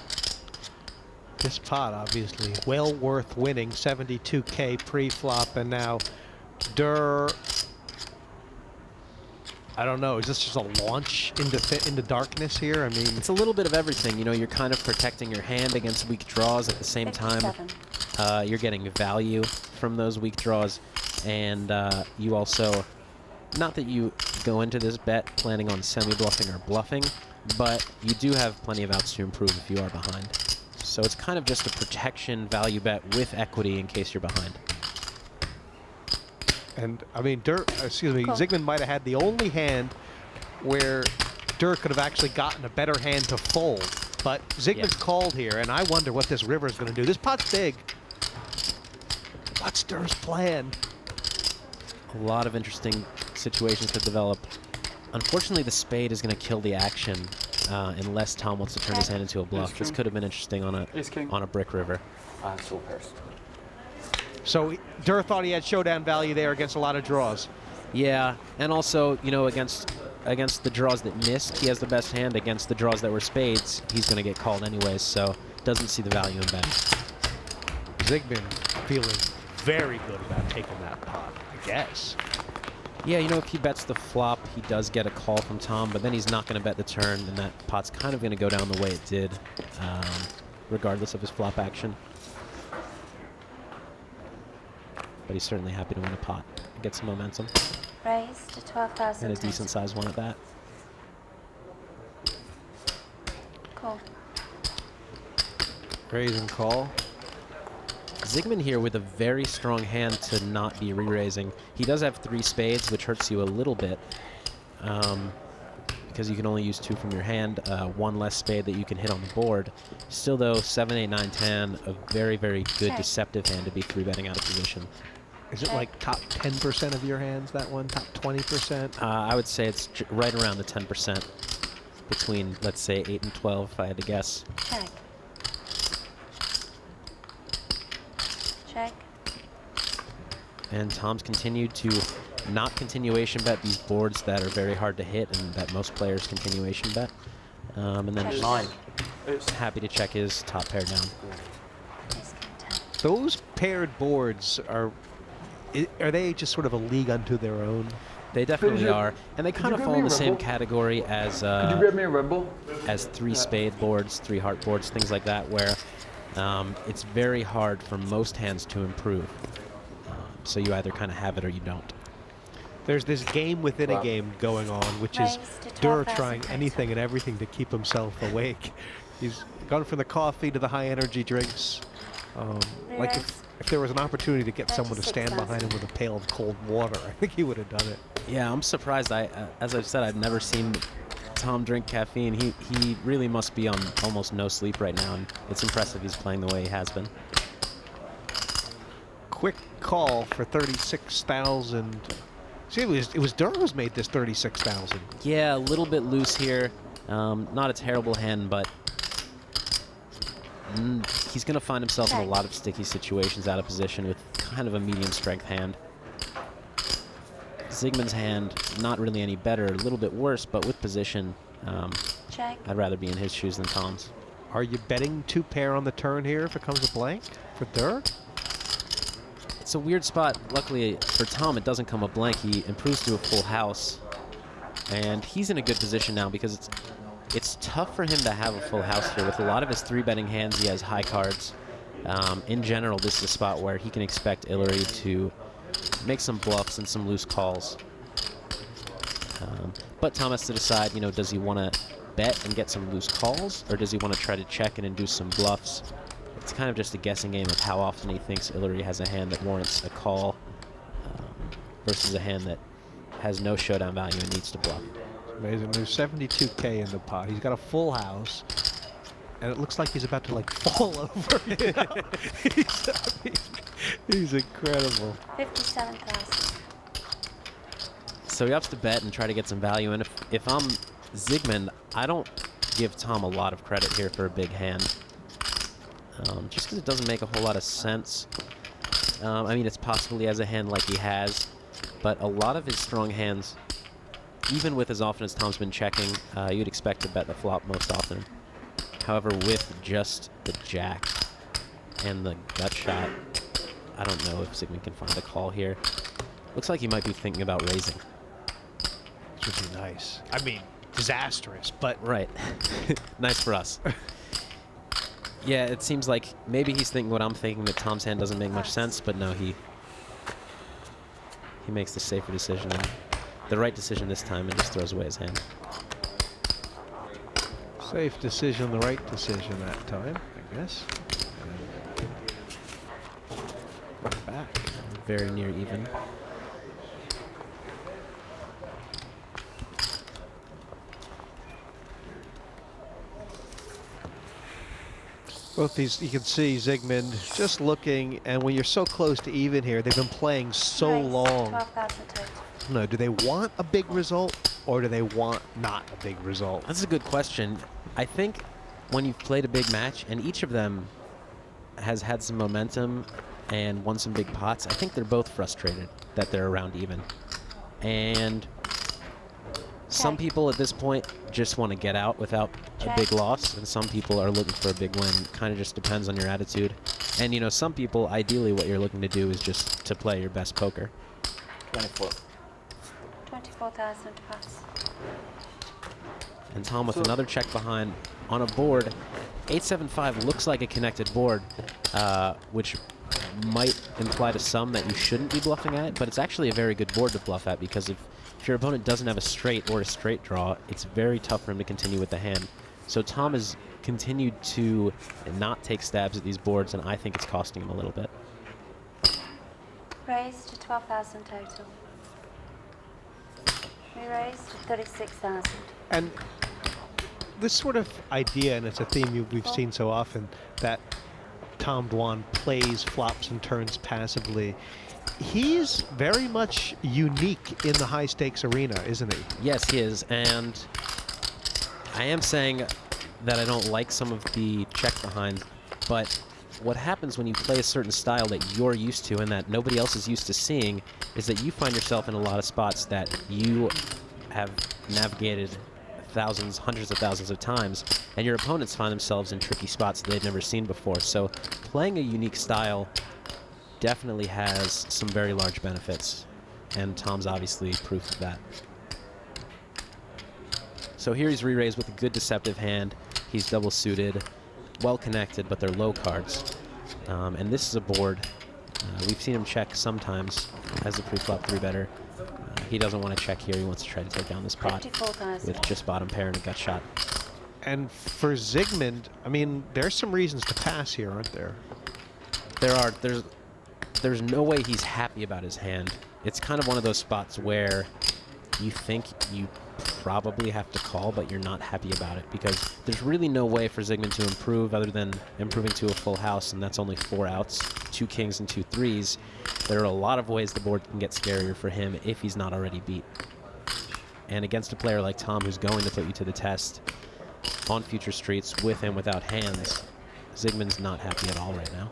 Speaker 9: This pot, obviously, well worth winning. 72K pre-flop, and now Durrrr. I don't know. Is this just a launch into darkness here? I mean,
Speaker 6: it's a little bit of everything. You know, you're kind of protecting your hand against weak draws at the same time. You're getting value from those weak draws, and you also, not that you go into this bet planning on semi-bluffing or bluffing, but you do have plenty of outs to improve if you are behind. So it's kind of just a protection value bet with equity in case you're behind.
Speaker 9: And I mean, Ziigmund might have had the only hand where Durrrr could have actually gotten a better hand to fold. But Ziigmund's called here, and I wonder what this river is going to do. This pot's big. What's Durrr's plan?
Speaker 6: A lot of interesting situations to develop. Unfortunately, the spade is going to kill the action unless Tom wants to turn his hand into a bluff. This could have been interesting on a brick river.
Speaker 5: It's all pairs.
Speaker 9: So Durrrr thought he had showdown value there against a lot of draws.
Speaker 6: Yeah, and also, you know, against the draws that missed, he has the best hand. Against the draws that were spades, he's going to get called anyways, so doesn't see the value in betting.
Speaker 9: Ziigmund feeling very good about taking that pot, I guess.
Speaker 6: Yeah, you know, if he bets the flop, he does get a call from Tom, but then he's not going to bet the turn, and that pot's kind of going to go down the way it did, regardless of his flop action. But he's certainly happy to win a pot and get some momentum.
Speaker 10: Raise to 12,000.
Speaker 6: And a decent size one at that.
Speaker 10: Call.
Speaker 9: Raise and call.
Speaker 6: Ziigmund here with a very strong hand to not be re-raising. He does have 3 spades, which hurts you a little bit. Because you can only use 2 from your hand, 1 less spade that you can hit on the board. Still though, 7, 8, 9, 10, a very, very good deceptive hand to be 3-betting out of position.
Speaker 9: Is it like top 10% of your hands, that one? Top 20%?
Speaker 6: I would say it's right around the 10%. Between, let's say, 8 and 12, if I had to guess.
Speaker 10: Check. Check.
Speaker 6: And Tom's continued to not continuation bet these boards that are very hard to hit and that most players continuation bet. And then just happy to check his top pair down.
Speaker 9: Those paired boards are they just sort of a league unto their own?
Speaker 6: They definitely are, and they kind of fall in the same category as
Speaker 2: Could you grab me a Red Bull?
Speaker 6: As 3 spade boards, 3 heart boards, things like that, where it's very hard for most hands to improve. So you either kind of have it or you don't.
Speaker 9: There's this game within a game going on, which is Durrrr trying anything and everything to keep himself awake. He's gone from the coffee to the high energy drinks. Like if there was an opportunity to get someone to stand behind him with a pail of cold water, I think he would have done it.
Speaker 6: Yeah, I'm surprised. As I've said, I've never seen Tom drink caffeine. He really must be on almost no sleep right now, and it's impressive he's playing the way he has been.
Speaker 9: Quick call for 36,000. See, it was Durrrr who's made this 36,000.
Speaker 6: Yeah, a little bit loose here. Not a terrible hand, but he's going to find himself in a lot of sticky situations out of position with kind of a medium strength hand. Ziigmund's hand, not really any better, a little bit worse, but with position, I'd rather be in his shoes than Tom's.
Speaker 9: Are you betting 2 pair on the turn here if it comes a blank for Durrrr?
Speaker 6: It's a weird spot. Luckily for Tom, it doesn't come a blank. He improves to a full house, and he's in a good position now because it's tough for him to have a full house here. With a lot of his 3-betting hands, he has high cards. In general, this is a spot where he can expect Ilari to make some bluffs and some loose calls. But Tom has to decide, you know, does he want to bet and get some loose calls, or does he want to try to check and induce some bluffs? It's kind of just a guessing game of how often he thinks Ilari has a hand that warrants a call versus a hand that has no showdown value and needs to bluff.
Speaker 9: Amazing. There's 72K in the pot. He's got a full house, and it looks like he's about to like fall over. He's incredible.
Speaker 10: 57,000.
Speaker 6: So he ups to bet and try to get some value. And if I'm Ziigmund, I don't give Tom a lot of credit here for a big hand. Just because it doesn't make a whole lot of sense. I mean, it's possible he has a hand like he has, but a lot of his strong hands, even with as often as Tom's been checking, you'd expect to bet the flop most often. However, with just the jack, and the gut shot. I don't know if Ziigmund can find a call here. Looks like he might be thinking about raising.
Speaker 9: Which would be nice. I mean, disastrous, but...
Speaker 6: Right. Nice for us. Yeah, it seems like maybe he's thinking what I'm thinking, that Tom's hand doesn't make much sense, but no, he makes the safer decision, and the right decision this time, and just throws away his hand.
Speaker 9: Safe decision, the right decision that time, I guess. And back.
Speaker 6: Very near even.
Speaker 9: Both these, you can see Ziigmund just looking, and when you're so close to even here, they've been playing so long.
Speaker 10: 12,000 total.
Speaker 9: No, do they want a big result, or do they want not a big result?
Speaker 6: That's a good question. I think when you've played a big match, and each of them has had some momentum and won some big pots, I think they're both frustrated that they're around even. And some people at this point just want to get out without a big loss, and some people are looking for a big win. Kind of just depends on your attitude. And, you know, some people, ideally, what you're looking to do is just to play your best poker.
Speaker 10: 24,000 plus.
Speaker 6: And Tom with another check behind on a board. 875 looks like a connected board, which might imply to some that you shouldn't be bluffing at, but it's actually a very good board to bluff at, because if your opponent doesn't have a straight or a straight draw, it's very tough for him to continue with the hand. So Tom has continued to not take stabs at these boards, and I think it's costing him a little bit.
Speaker 10: Raised to 12,000 total. We raised to 36,000.
Speaker 9: And this sort of idea, and it's a theme we've seen so often, that Tom Dwan plays flops and turns passively. He's very much unique in the high-stakes arena, isn't he?
Speaker 6: Yes, he is, and I am saying that I don't like some of the check behind, but what happens when you play a certain style that you're used to and that nobody else is used to seeing is that you find yourself in a lot of spots that you have navigated thousands, hundreds of thousands of times, and your opponents find themselves in tricky spots that they've never seen before. So playing a unique style definitely has some very large benefits, and Tom's obviously proof of that. So here he's re-raised with a good deceptive hand. He's double suited, well connected, but they're low cards. And this is a board. We've seen him check sometimes as a pre-flop 3-better. He doesn't want to check here. He wants to try to take down this pot with just bottom pair and a gut shot.
Speaker 9: And for Ziigmund, I mean, there's some reasons to pass here, aren't there?
Speaker 6: There are. There's no way he's happy about his hand. It's kind of one of those spots where you think you probably have to call, but you're not happy about it, because there's really no way for Ziigmund to improve other than improving to a full house, and that's only 4 outs, 2 kings and 2 threes. There are a lot of ways the board can get scarier for him if he's not already beat. And against a player like Tom, who's going to put you to the test on future streets with and without hands, Ziigmund's not happy at all right now.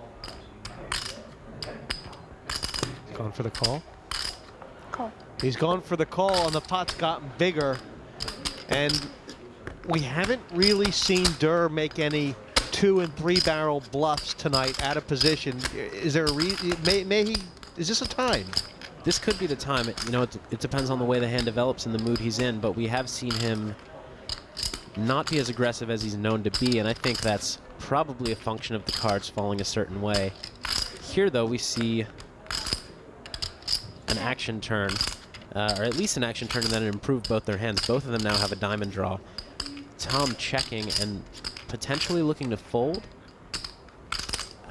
Speaker 9: Going for the call?
Speaker 10: Call.
Speaker 9: He's gone for the call, and the pot's gotten bigger. And we haven't really seen Durrrr make any 2- and 3-barrel bluffs tonight out of position. Is there a reason? May he? Is this a time?
Speaker 6: This could be the time. You know, it depends on the way the hand develops and the mood he's in, but we have seen him not be as aggressive as he's known to be, and I think that's probably a function of the cards falling a certain way. Here, though, we see an action turn, or at least an action turn, and then it improved both their hands. Both of them now have a diamond draw. Tom checking and potentially looking to fold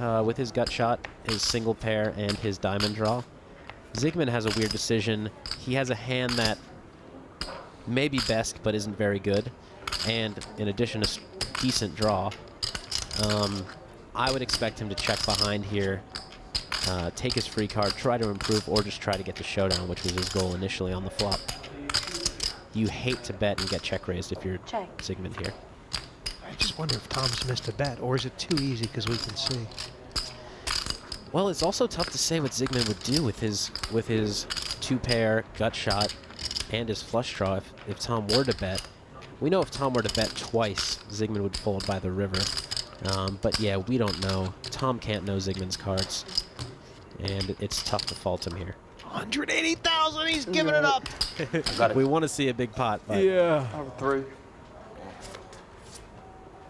Speaker 6: with his gut shot, his single pair, and his diamond draw. Ziigmund has a weird decision. He has a hand that may be best, but isn't very good, and in addition, a decent draw. I would expect him to check behind here, take his free card, try to improve, or just try to get the showdown, which was his goal initially on the flop. You hate to bet and get check raised if you're Ziigmund here.
Speaker 9: I just wonder if Tom's missed a bet, or is it too easy because we can see?
Speaker 6: Well, it's also tough to say what Ziigmund would do with his 2-pair gut shot and his flush draw if Tom were to bet. We know if Tom were to bet twice, Ziigmund would fold by the river. But yeah, we don't know. Tom can't know Ziigmund's cards, and it's tough to fault him here.
Speaker 9: 180,000, he's giving it up.
Speaker 6: We want to see a big pot, but
Speaker 2: Yeah.
Speaker 5: I have a 3.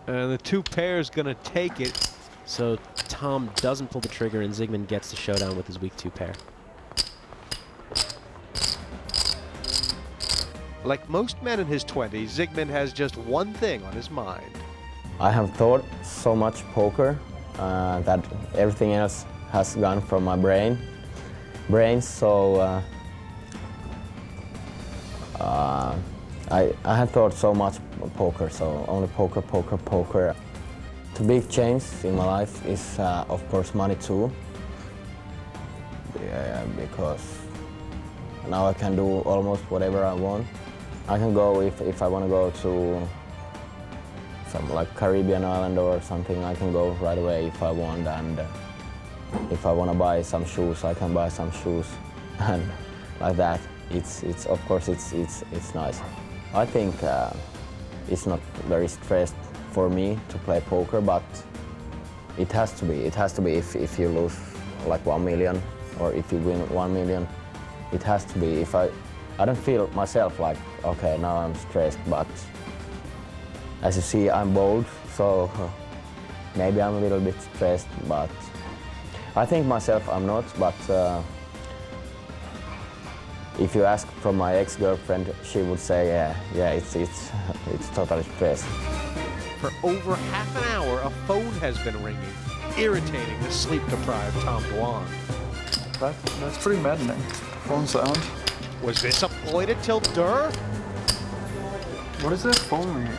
Speaker 9: And the 2 pairs gonna take it.
Speaker 6: so Tom doesn't pull the trigger, and Ziigmund gets the showdown with his weak 2 pair.
Speaker 9: Like most men in his 20s, Ziigmund has just one thing on his mind.
Speaker 14: I have thought so much poker that everything else has gone from my brain. So I have thought so much poker, so only poker. The big change in my life is, of course, money too. Yeah, because now I can do almost whatever I want. I can go if I want to go to some like Caribbean island or something. I can go right away if I want, and if I want to buy some shoes, I can buy some shoes, and like that. It's of course it's nice. I think it's not very stressed for me to play poker, but it has to be. It has to be if you lose like 1 million or if you win 1 million. It has to be. If I don't feel myself like, okay, now I'm stressed, but as you see, I'm bold, so maybe I'm a little bit stressed, but I think myself I'm not, but if you ask from my ex-girlfriend, she would say, yeah, it's totally stressed.
Speaker 9: For over half an hour, a phone has been ringing, irritating the sleep-deprived Tom Dwan.
Speaker 2: That's pretty maddening. Phone sound.
Speaker 9: Was this a ploy to tilt Durrrr?
Speaker 2: What is that phone ringing?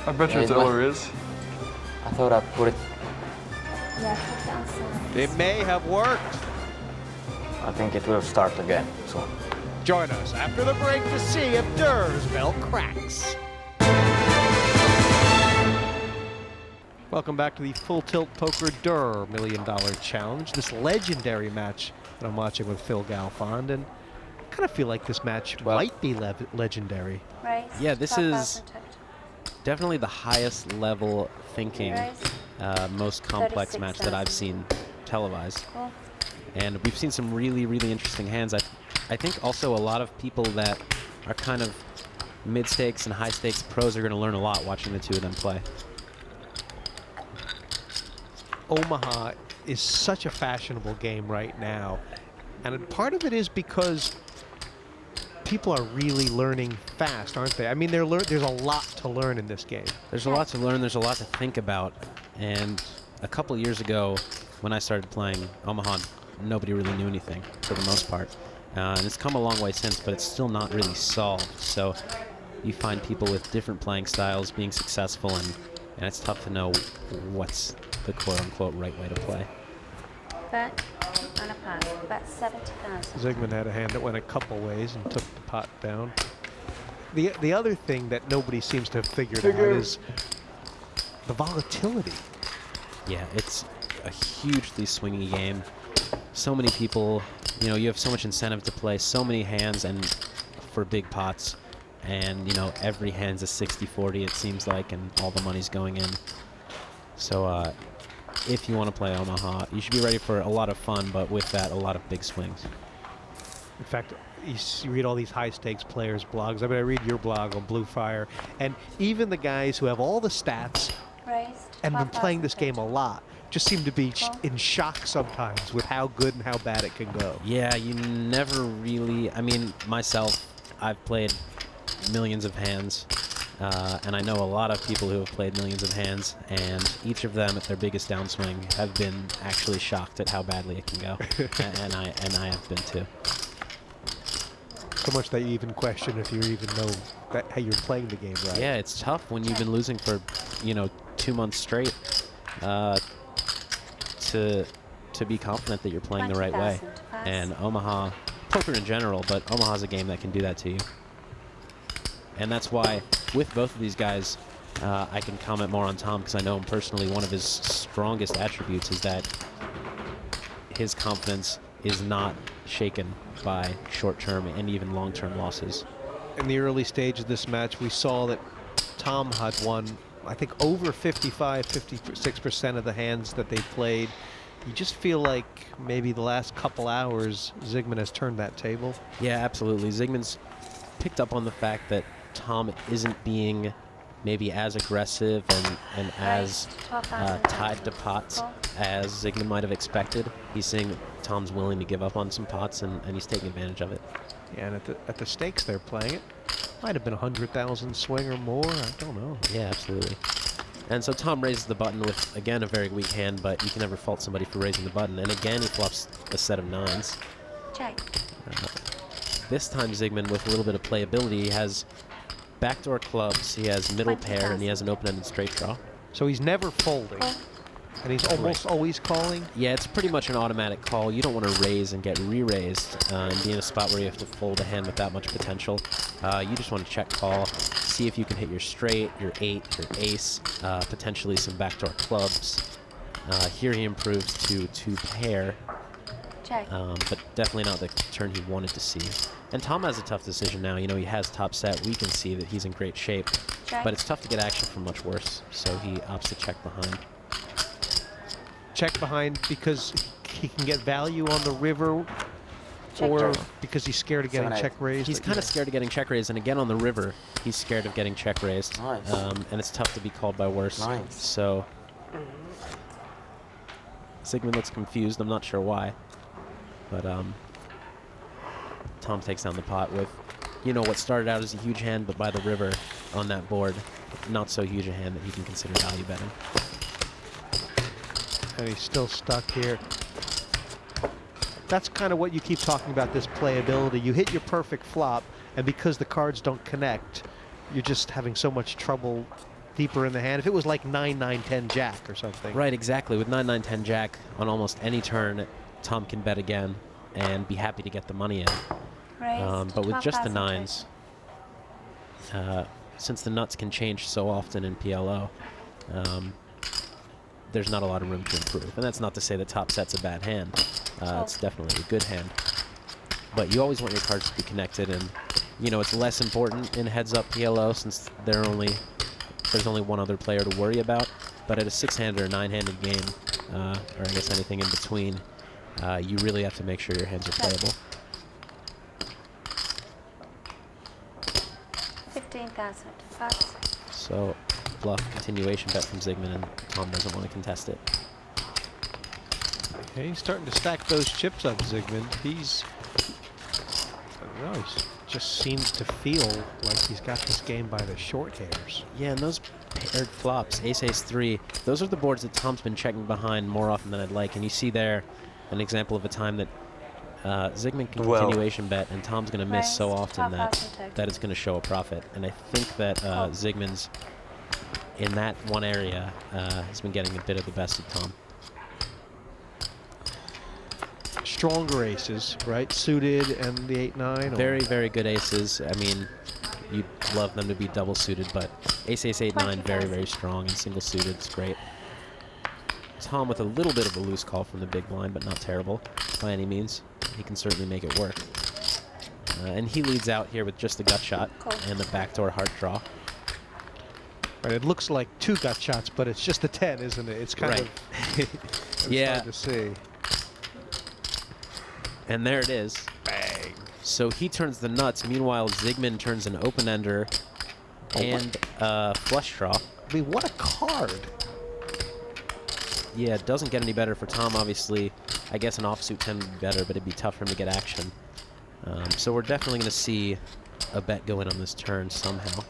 Speaker 2: I bet you it's Ilari's.
Speaker 5: I thought I put it.
Speaker 10: Yeah, put it outside.
Speaker 9: It may have worked.
Speaker 5: I think it will start again. So.
Speaker 9: Join us after the break to see if Durrr's bell cracks. Welcome back to the Full Tilt Poker Durrrr $1 Million Challenge. This legendary match that I'm watching with PhilGalfond, and I kind of feel like this match might be legendary.
Speaker 10: Raise.
Speaker 6: Yeah, this is definitely the highest level thinking, most complex match that I've seen televised.
Speaker 10: Cool.
Speaker 6: And we've seen some really, really interesting hands. I think also a lot of people that are kind of mid-stakes and high-stakes pros are going to learn a lot watching the 2 of them play.
Speaker 9: Omaha is such a fashionable game right now, and part of it is because people are really learning fast, aren't they? I mean, there's a lot to learn in this game.
Speaker 6: There's a lot to learn, there's a lot to think about, and a couple years ago when I started playing Omaha, nobody really knew anything for the most part. And it's come a long way since, but it's still not really solved. So you find people with different playing styles being successful, and it's tough to know what's the quote-unquote right way to play.
Speaker 10: Bet on a pot. Bet 70,000.
Speaker 9: Ziigmund had a hand that went a couple ways and took the pot down. The other thing that nobody seems to have figured out is the volatility.
Speaker 6: Yeah, it's a hugely swingy game. So many people, you know, you have so much incentive to play so many hands and for big pots, and you know, every hand's a 60-40 it seems like, and all the money's going in. So if you want to play Omaha, you should be ready for a lot of fun, but with that, a lot of big swings.
Speaker 9: In fact, you read all these high-stakes players' blogs. I mean, I read your blog on Blue Fire, and even the guys who have all the stats and been playing this game a lot just seem to be in shock sometimes with how good and how bad it can go.
Speaker 6: Yeah, you never really, I mean, myself, I've played millions of hands, and I know a lot of people who have played millions of hands, and each of them at their biggest downswing have been actually shocked at how badly it can go, and I have been too.
Speaker 9: So much that you even question if you even know that how you're playing the game right.
Speaker 6: Yeah, it's tough when you've been losing for, you know, 2 months straight, to be confident that you're playing the right way. And Omaha, poker in general, but Omaha's a game that can do that to you. And that's why, with both of these guys, I can comment more on Tom because I know him personally. One of his strongest attributes is that his confidence is not shaken by short-term and even long-term losses.
Speaker 9: In the early stage of this match, we saw that Tom had won I think over 55, 56% of the hands that they played. You just feel like maybe the last couple hours, Ziigmund has turned that table.
Speaker 6: Yeah, absolutely. Ziigmund's picked up on the fact that Tom isn't being maybe as aggressive and as tied to pots as Ziigmund might have expected. He's seeing that Tom's willing to give up on some pots, and he's taking advantage of it.
Speaker 9: Yeah, and at the stakes they're playing it, might have been 100,000 swing or more. I don't know.
Speaker 6: Yeah, absolutely. And so Tom raises the button with, again, a very weak hand, but you can never fault somebody for raising the button. And again, he flops a set of 9s.
Speaker 10: Check.
Speaker 6: This time, Ziigmund, with a little bit of playability, he has backdoor clubs, he has middle pair, and he has an open-ended straight draw.
Speaker 9: So he's never folding. And he's almost always calling?
Speaker 6: Yeah, it's pretty much an automatic call. You don't want to raise and get re-raised and be in a spot where you have to fold a hand with that much potential. You just want to check call, see if you can hit your straight, your 8, your ace, potentially some backdoor clubs. Here he improves to 2 pair, but definitely not the turn he wanted to see. And Tom has a tough decision now. You know, he has top set. We can see that he's in great shape, but it's tough to get action from much worse, so he opts to check behind.
Speaker 9: Check behind because he can get value on the river, or because he's scared of getting check raised?
Speaker 6: He's kind of scared of getting check raised, and again on the river, he's scared of getting check raised.
Speaker 5: Nice.
Speaker 6: And it's tough to be called by worse.
Speaker 5: Nice.
Speaker 6: So Ziigmund looks confused. I'm not sure why, but Tom takes down the pot with, you know, what started out as a huge hand, but by the river on that board, not so huge a hand that he can consider value betting.
Speaker 9: And he's still stuck here. That's kind of what you keep talking about, this playability. You hit your perfect flop, and because the cards don't connect, you're just having so much trouble deeper in the hand. If it was like 9-9-10 jack or something.
Speaker 6: Right, exactly. With 9-9-10 jack on almost any turn, Tom can bet again and be happy to get the money in. But with just the 9s, since the nuts can change so often in PLO, there's not a lot of room to improve. And that's not to say that top set's a bad hand. It's definitely a good hand. But you always want your cards to be connected, and you know, it's less important in heads-up PLO since there's only one other player to worry about. But at a 6-handed or 9-handed game, or I guess anything in between, you really have to make sure your hands are playable.
Speaker 10: 15,000.
Speaker 6: So, bluff continuation bet from Ziigmund, and Tom doesn't want to contest it.
Speaker 9: Okay, he's starting to stack those chips up, Ziigmund. He's, I don't know, he just seems to feel like he's got this game by the short hairs.
Speaker 6: Yeah, and those paired flops, ace, ace, 3, those are the boards that Tom's been checking behind more often than I'd like. And you see there an example of a time that Ziigmund can continuation bet, and Tom's going to miss so often that it's going to show a profit. And I think that Ziigmund's in that one area has been getting a bit of the best of Tom.
Speaker 9: Stronger aces, right? Suited and the 8-9.
Speaker 6: Very, very good aces. I mean, you'd love them to be double suited, but ace, ace, 8-9, very, very strong, and single suited, it's great. Tom with a little bit of a loose call from the big blind, but not terrible by any means. He can certainly make it work. And he leads out here with just the gut shot and the backdoor heart draw.
Speaker 9: Right, it looks like 2 gut shots, but it's just a 10, isn't it? It's kind of
Speaker 6: yeah.
Speaker 9: hard to see.
Speaker 6: And there it is. Bang. So he turns the nuts. Meanwhile, Ziigmund turns an open-ender and flush draw.
Speaker 9: I mean, what a card.
Speaker 6: Yeah, it doesn't get any better for Tom, obviously. I guess an offsuit 10 would be better, but it'd be tough for him to get action. So we're definitely going to see a bet go in on this turn somehow.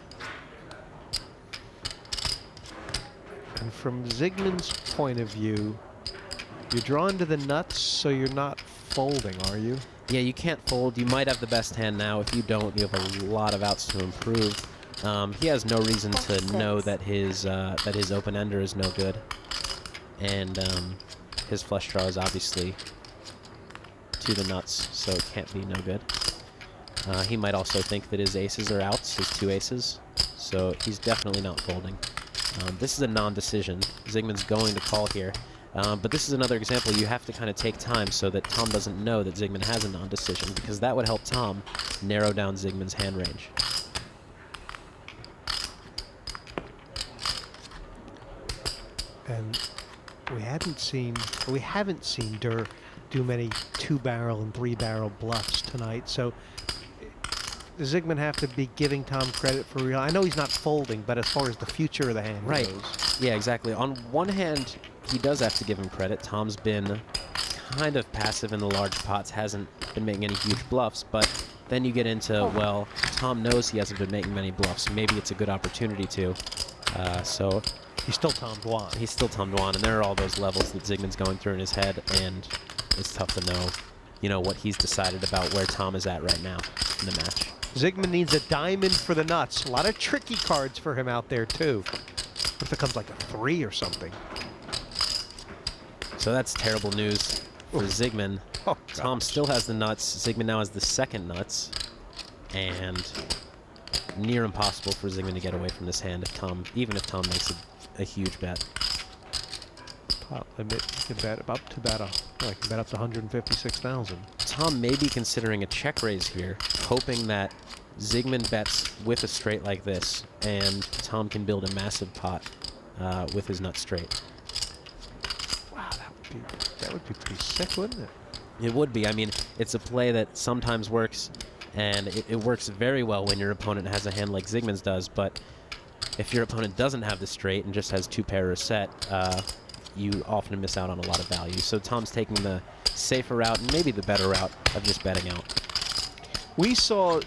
Speaker 9: And from Ziigmund's point of view, you're drawn to the nuts, so you're not folding, are you?
Speaker 6: Yeah, you can't fold. You might have the best hand now. If you don't, you have a lot of outs to improve. He has no reason to know that his open-ender is no good. And his flush draw is obviously to the nuts, so it can't be no good. He might also think that his aces are outs, his 2 aces, so he's definitely not folding. This is a non-decision. Ziigmund's going to call here. But this is another example. You have to kind of take time so that Tom doesn't know that Ziigmund has a non-decision, because that would help Tom narrow down Ziigmund's hand range.
Speaker 9: And we haven't seen Durrrr do many 2-barrel and 3-barrel bluffs tonight. So does Ziigmund have to be giving Tom credit for real? I know he's not folding, but as far as the future of the hand goes.
Speaker 6: Yeah, exactly. On one hand, he does have to give him credit. Tom's been kind of passive in the large pots, hasn't been making any huge bluffs, but then you get into, well, Tom knows he hasn't been making many bluffs. Maybe it's a good opportunity to. So
Speaker 9: he's still Tom Dwan.
Speaker 6: He's still Tom Dwan, and there are all those levels that Ziigmund's going through in his head, and it's tough to know, what he's decided about where Tom is at right now in the match.
Speaker 9: Ziigmund needs a diamond for the nuts. A lot of tricky cards for him out there, too. What if it comes like a 3 or something?
Speaker 6: So that's terrible news for Ziigmund.
Speaker 9: Oh,
Speaker 6: Tom still has the nuts. Ziigmund now has the second nuts. And near impossible for Ziigmund to get away from this hand even if Tom makes a huge bet.
Speaker 9: Pot limit, you can bet up to bet up to 156,000.
Speaker 6: Tom may be considering a check raise here, hoping that Ziigmund bets with a straight like this, and Tom can build a massive pot with his nut straight.
Speaker 9: Wow, that would be pretty sick, wouldn't it?
Speaker 6: It would be. I mean, it's a play that sometimes works, and it works very well when your opponent has a hand like Ziigmund's does, but if your opponent doesn't have the straight and just has 2-pair or set, you often miss out on a lot of value. So Tom's taking the safer route and maybe the better route of just betting out.
Speaker 9: We saw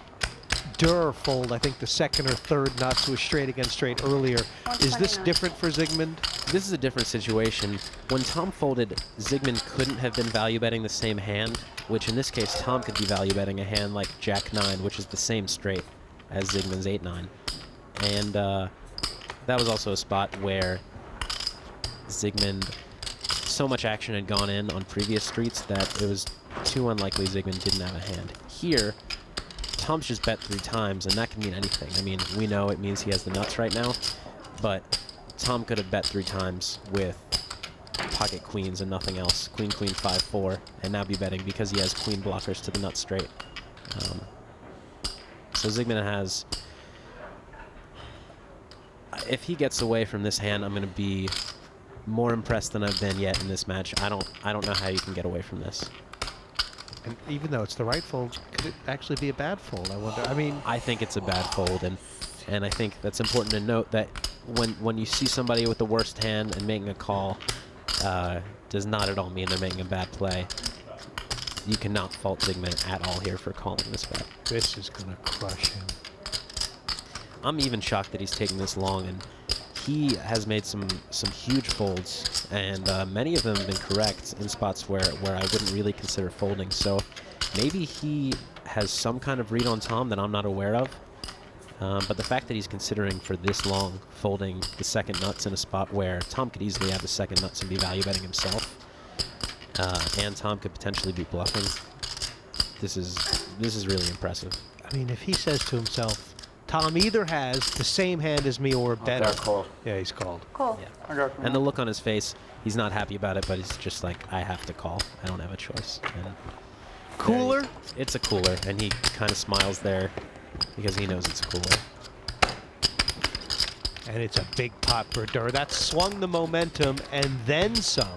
Speaker 9: Durrrr fold, I think, the second or third nuts was straight against straight earlier. Is this different for Ziigmund?
Speaker 6: This is a different situation. When Tom folded, Ziigmund couldn't have been value betting the same hand, which in this case, Tom could be value betting a hand like Jack-9, which is the same straight as Ziigmund's 8-9. And that was also a spot where Ziigmund, so much action had gone in on previous streets that it was too unlikely Ziigmund didn't have a hand. Here, Tom's just bet 3 times, and that can mean anything. I mean, we know it means he has the nuts right now, but Tom could have bet 3 times with pocket queens and nothing else. Queen, queen, 5-4, and now be betting because he has queen blockers to the nut straight. So Ziigmund has... If he gets away from this hand, I'm going to be more impressed than I've been yet in this match. I don't know how you can get away from this.
Speaker 9: And even though it's the right fold, could it actually be a bad fold? I wonder. I mean,
Speaker 6: I think it's a bad fold, and I think that's important to note that when you see somebody with the worst hand and making a call, does not at all mean they're making a bad play. You cannot fault Ziigmund at all here for calling this bet.
Speaker 9: This is gonna crush him.
Speaker 6: I'm even shocked that he's taking this long, and he has made some huge folds, and many of them have been correct in spots where I wouldn't really consider folding. So maybe he has some kind of read on Tom that I'm not aware of. But the fact that he's considering for this long folding the second nuts in a spot where Tom could easily have the second nuts and be value betting himself, and Tom could potentially be bluffing, this is really impressive.
Speaker 9: I mean, if he says to himself, Tom either has the same hand as me or better. Yeah, he's called.
Speaker 10: Cool.
Speaker 6: Yeah. And the look on his face, he's not happy about it, but he's just like, I have to call. I don't have a choice. And
Speaker 9: cooler?
Speaker 6: It's a cooler, and he kind of smiles there because he knows it's a cooler.
Speaker 9: And it's a big pot for Durrrr. That swung the momentum and then some.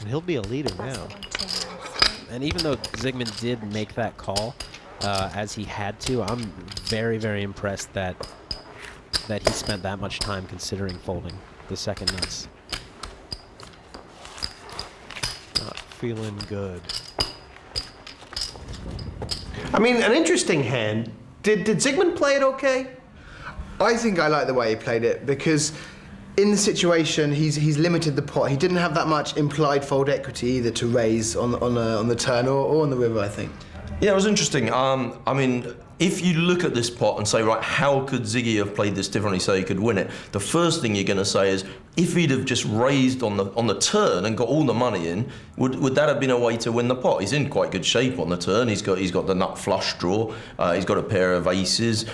Speaker 9: And he'll be a leader now.
Speaker 6: And even though Ziigmund did make that call, as he had to, I'm very, very impressed that he spent that much time considering folding the second nuts.
Speaker 9: Not feeling good.
Speaker 1: I mean, an interesting hand. Did Ziigmund play it okay?
Speaker 7: I think I like the way he played it because in the situation he's limited the pot. He didn't have that much implied fold equity either to raise on the turn or on the river, I think.
Speaker 8: Yeah, it was interesting. I mean, if you look at this pot and say, right, how could Ziggy have played this differently so he could win it? The first thing you're going to say is, if he'd have just raised on the turn and got all the money in, would that have been a way to win the pot? He's in quite good shape on the turn. He's got the nut flush draw. He's got a pair of aces.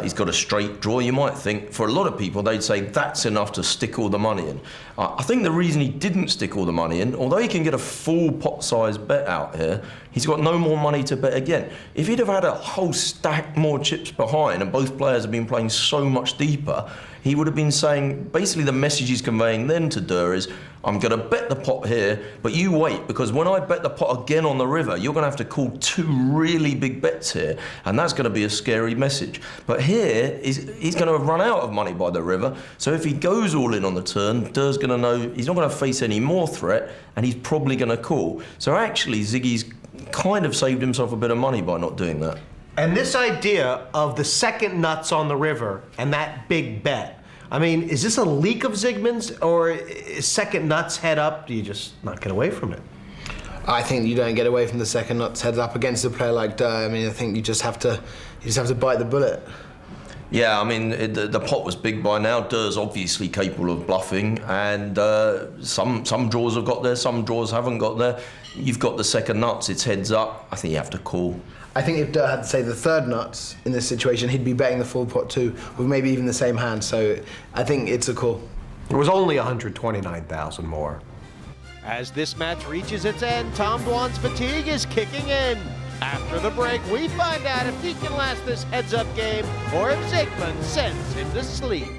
Speaker 8: He's got a straight draw. You might think, for a lot of people, they'd say that's enough to stick all the money in. I think the reason he didn't stick all the money in, although he can get a full pot-size bet out here, he's got no more money to bet again. If he'd have had a whole stack more chips behind and both players have been playing so much deeper, he would have been saying, basically the message he's conveying then to Durrrr is, I'm going to bet the pot here, but you wait, because when I bet the pot again on the river, you're going to have to call 2 really big bets here, and that's going to be a scary message. But here, he's going to have run out of money by the river, so if he goes all in on the turn, Durrr's going to know he's not going to face any more threat, and he's probably going to call. So actually, Ziggy's kind of saved himself a bit of money by not doing that.
Speaker 9: And this idea of the second nuts on the river and that big bet, I mean, is this a leak of Ziigmund's, or is second nuts head up? Do you just not get away from it?
Speaker 7: I think you don't get away from the second nuts head up against a player like Durrrr. I mean, I think you just have to bite the bullet.
Speaker 8: Yeah, I mean, the pot was big by now. Durrr's obviously capable of bluffing, and some draws have got there, some draws haven't got there. You've got the second nuts, it's heads up. I think you have to call.
Speaker 7: I think if Durrrr had to say the third nuts in this situation, he'd be betting the full pot too, with maybe even the same hand. So I think it's a call.
Speaker 9: It was only 129,000 more. As this match reaches its end, Tom Dwan's fatigue is kicking in. After the break, we find out if he can last this heads-up game or if Ziigmund sends him to sleep.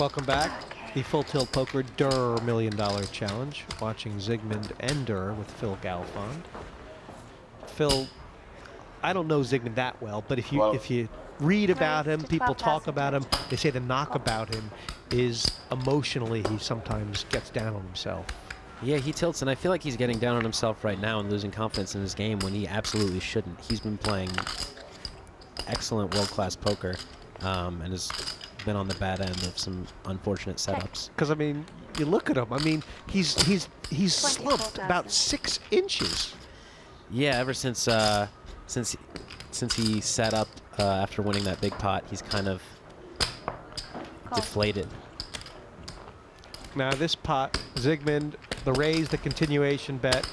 Speaker 9: Welcome back. The Full Tilt Poker Durrrr $1 Million Challenge. Watching Ziigmund and Durrrr with PhilGalfond. Phil, I don't know Ziigmund that well, but if you read about him, people talk about him, they say the knock about him is emotionally he sometimes gets down on himself.
Speaker 6: Yeah, he tilts, and I feel like he's getting down on himself right now and losing confidence in his game when he absolutely shouldn't. He's been playing excellent world-class poker and has been on the bad end of some unfortunate setups.
Speaker 9: Because I mean, you look at him. I mean, he's slumped about 6 inches.
Speaker 6: Yeah, ever since he set up after winning that big pot, he's kind of deflated.
Speaker 9: Now this pot, Ziigmund, the raise, the continuation bet,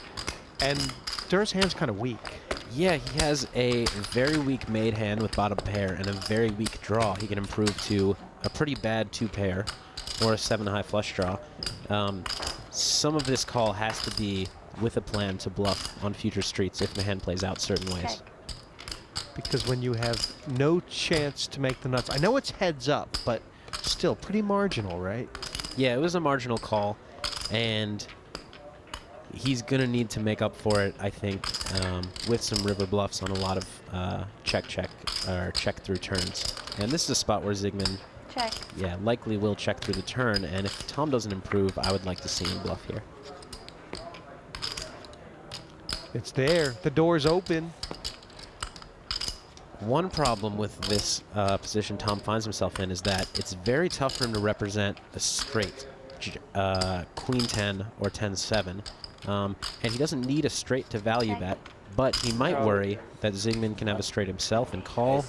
Speaker 9: and Durrr's hand's kind of weak.
Speaker 6: Yeah, he has a very weak made hand with bottom pair and a very weak draw. He can improve to a pretty bad 2-pair or a 7-high flush draw. Some of this call has to be with a plan to bluff on future streets if the hand plays out certain ways.
Speaker 9: Because when you have no chance to make the nuts, I know it's heads up, but still pretty marginal, right?
Speaker 6: Yeah, it was a marginal call, and he's going to need to make up for it, I think, with some river bluffs on a lot of check or check through turns. And this is a spot where Ziigmund, likely will check through the turn, and if Tom doesn't improve, I would like to see him bluff here.
Speaker 9: It's there. The door's open.
Speaker 6: One problem with this position Tom finds himself in is that it's very tough for him to represent a straight, Queen 10 or 10-7. And he doesn't need a straight to value bet, but he might worry that Ziigmund can have a straight himself and call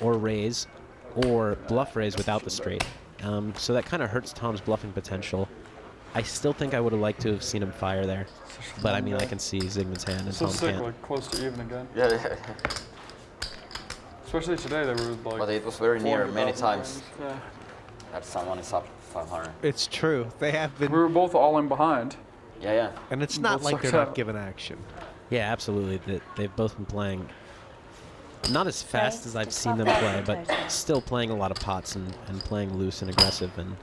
Speaker 6: or raise or bluff raise without the straight. So that kind of hurts Tom's bluffing potential. I still think I would have liked to have seen him fire there, but I mean, I can see Ziigmund's hand and Tom can't.
Speaker 2: Like close to even again.
Speaker 5: Yeah.
Speaker 2: Especially today, they were like.
Speaker 5: But it was very near many times.
Speaker 2: Yeah.
Speaker 5: That someone is up 500.
Speaker 9: It's true. They have been.
Speaker 2: We were both all in behind.
Speaker 5: Yeah.
Speaker 9: And it's not like they're not given action.
Speaker 6: Yeah, absolutely. They've both been playing not as fast as I've seen them play, but still playing a lot of pots and playing loose and aggressive. And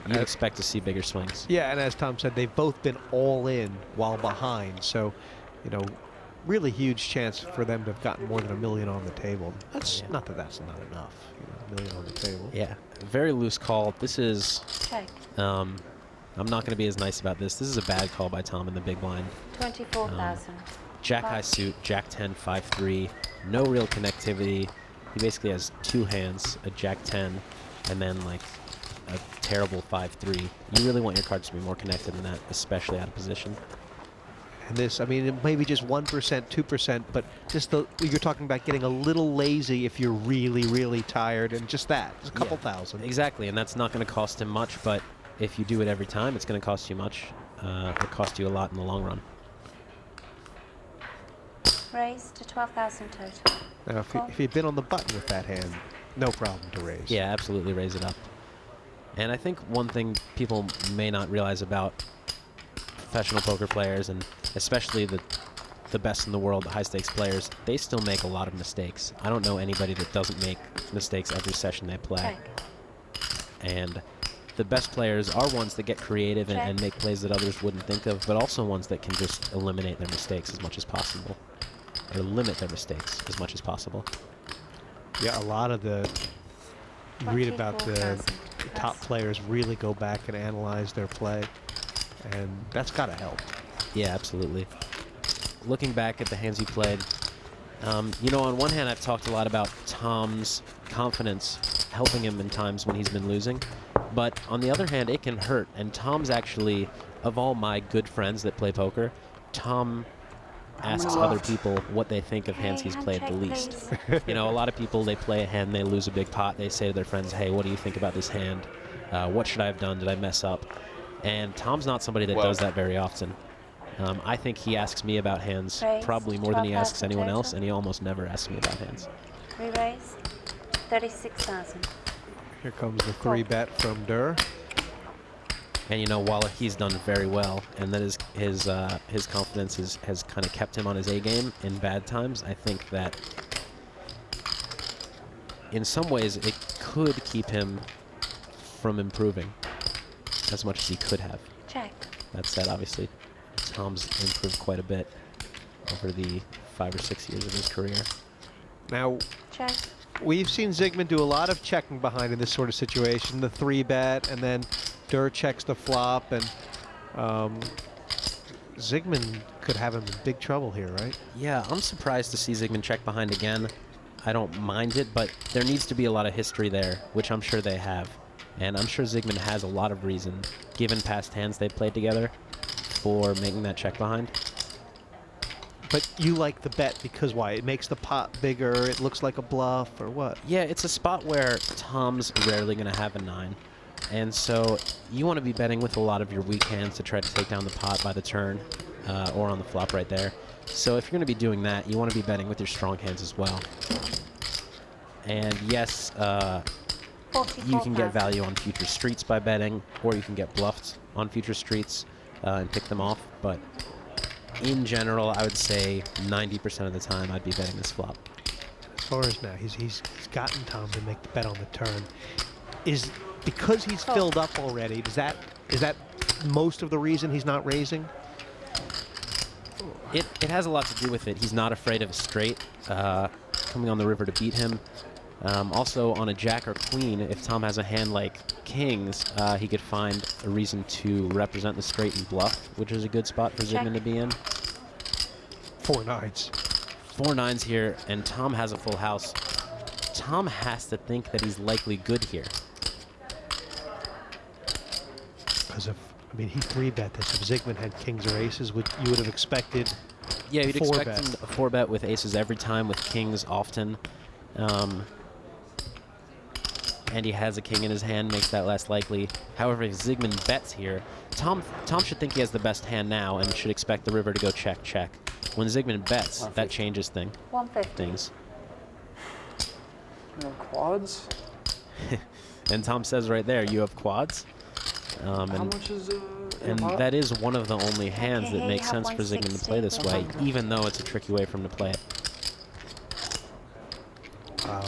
Speaker 6: you'd expect to see bigger swings.
Speaker 9: Yeah, and as Tom said, they've both been all in while behind. So, you know, really huge chance for them to have gotten more than $1 million on the table. That's not that that's not enough. You know, $1 million on the table.
Speaker 6: Yeah, very loose call. This is. I'm not going to be as nice about this. This is a bad call by Tom in the big blind.
Speaker 10: 24,000.
Speaker 6: Jack high suit, Jack 10, 5-3. No real connectivity. He basically has 2 hands, a Jack 10, and then like a terrible 5-3. You really want your cards to be more connected than that, especially out of position.
Speaker 9: And this, I mean, it may be just 1%, 2%, but just you're talking about getting a little lazy if you're really, really tired, and just that, just a couple thousand.
Speaker 6: Exactly, and that's not going to cost him much, but if you do it every time, it's going to cost you much. It costs you a lot in the long run.
Speaker 10: Raise to 12,000 total.
Speaker 9: Now, if you'd been on the button with that hand, no problem to raise.
Speaker 6: Yeah, absolutely raise it up. And I think one thing people may not realize about professional poker players, and especially the the best in the world, the high-stakes players, they still make a lot of mistakes. I don't know anybody that doesn't make mistakes every session they play. And the best players are ones that get creative and make plays that others wouldn't think of, but also ones that can just eliminate their mistakes as much as possible, or limit their mistakes as much as possible.
Speaker 9: Yeah, a lot of the, you read about the top players really go back and analyze their play, and that's got to help.
Speaker 6: Yeah, absolutely. Looking back at the hands he played, you know, on one hand, I've talked a lot about Tom's confidence helping him in times when he's been losing, but on the other hand, it can hurt, and Tom's actually, of all my good friends that play poker, Tom asks other people what they think of hands he's played the least. You know, a lot of people, they play a hand, they lose a big pot, they say to their friends, hey, what do you think about this hand? What should I have done? Did I mess up? And Tom's not somebody that does that very often. I think he asks me about hands probably more than he asks anyone else, and he almost never asks me about hands.
Speaker 10: Re-raise, 36,000.
Speaker 9: Here comes the 3-bet from Durrrr.
Speaker 6: And you know, while he's done very well, and that his confidence has kind of kept him on his A game in bad times, I think that in some ways it could keep him from improving as much as he could have.
Speaker 10: Check.
Speaker 6: That said, obviously, Tom's improved quite a bit over the 5 or 6 years of his career.
Speaker 9: Now,
Speaker 10: check.
Speaker 9: We've seen Ziigmund do a lot of checking behind in this sort of situation. The 3-bet, and then Durrrr checks the flop, and Ziigmund could have him in big trouble here, right?
Speaker 6: Yeah, I'm surprised to see Ziigmund check behind again. I don't mind it, but there needs to be a lot of history there, which I'm sure they have. And I'm sure Ziigmund has a lot of reason, given past hands they've played together, for making that check behind.
Speaker 9: But you like the bet because why? It makes the pot bigger, it looks like a bluff, or what?
Speaker 6: Yeah, it's a spot where Tom's rarely going to have a 9. And so you want to be betting with a lot of your weak hands to try to take down the pot by the turn, or on the flop right there. So if you're going to be doing that, you want to be betting with your strong hands as well. And yes, you can get value on future streets by betting, or you can get bluffed on future streets and pick them off. But in general, I would say 90% of the time I'd be betting this flop.
Speaker 9: As far as now, he's gotten Tom to make the bet on the turn. Is because he's filled up already, is that most of the reason he's not raising?
Speaker 6: It has a lot to do with it. He's not afraid of a straight coming on the river to beat him. Also, on a jack or queen, if Tom has a hand like kings, he could find a reason to represent the straight and bluff, which is a good spot for Ziigmund to be in.
Speaker 9: 4 9s.
Speaker 6: 4 9s here, and Tom has a full house. Tom has to think that he's likely good here.
Speaker 9: Because if, I mean, he 3-bet this. If Ziigmund had kings or aces, you would have expected.
Speaker 6: Yeah, you'd expect
Speaker 9: bet.
Speaker 6: him a 4-bet with aces every time, with kings often. And he has a king in his hand, makes that less likely. However, if Ziigmund bets here, Tom should think he has the best hand now and should expect the river to go check, check. When Ziigmund bets, that changes things.
Speaker 10: 150.
Speaker 2: No quads?
Speaker 6: And Tom says right there, you have quads.
Speaker 2: How much is
Speaker 6: and that is one of the only hands that makes sense for Ziigmund to play this way, even though it's a tricky way for him to play it.
Speaker 9: Wow.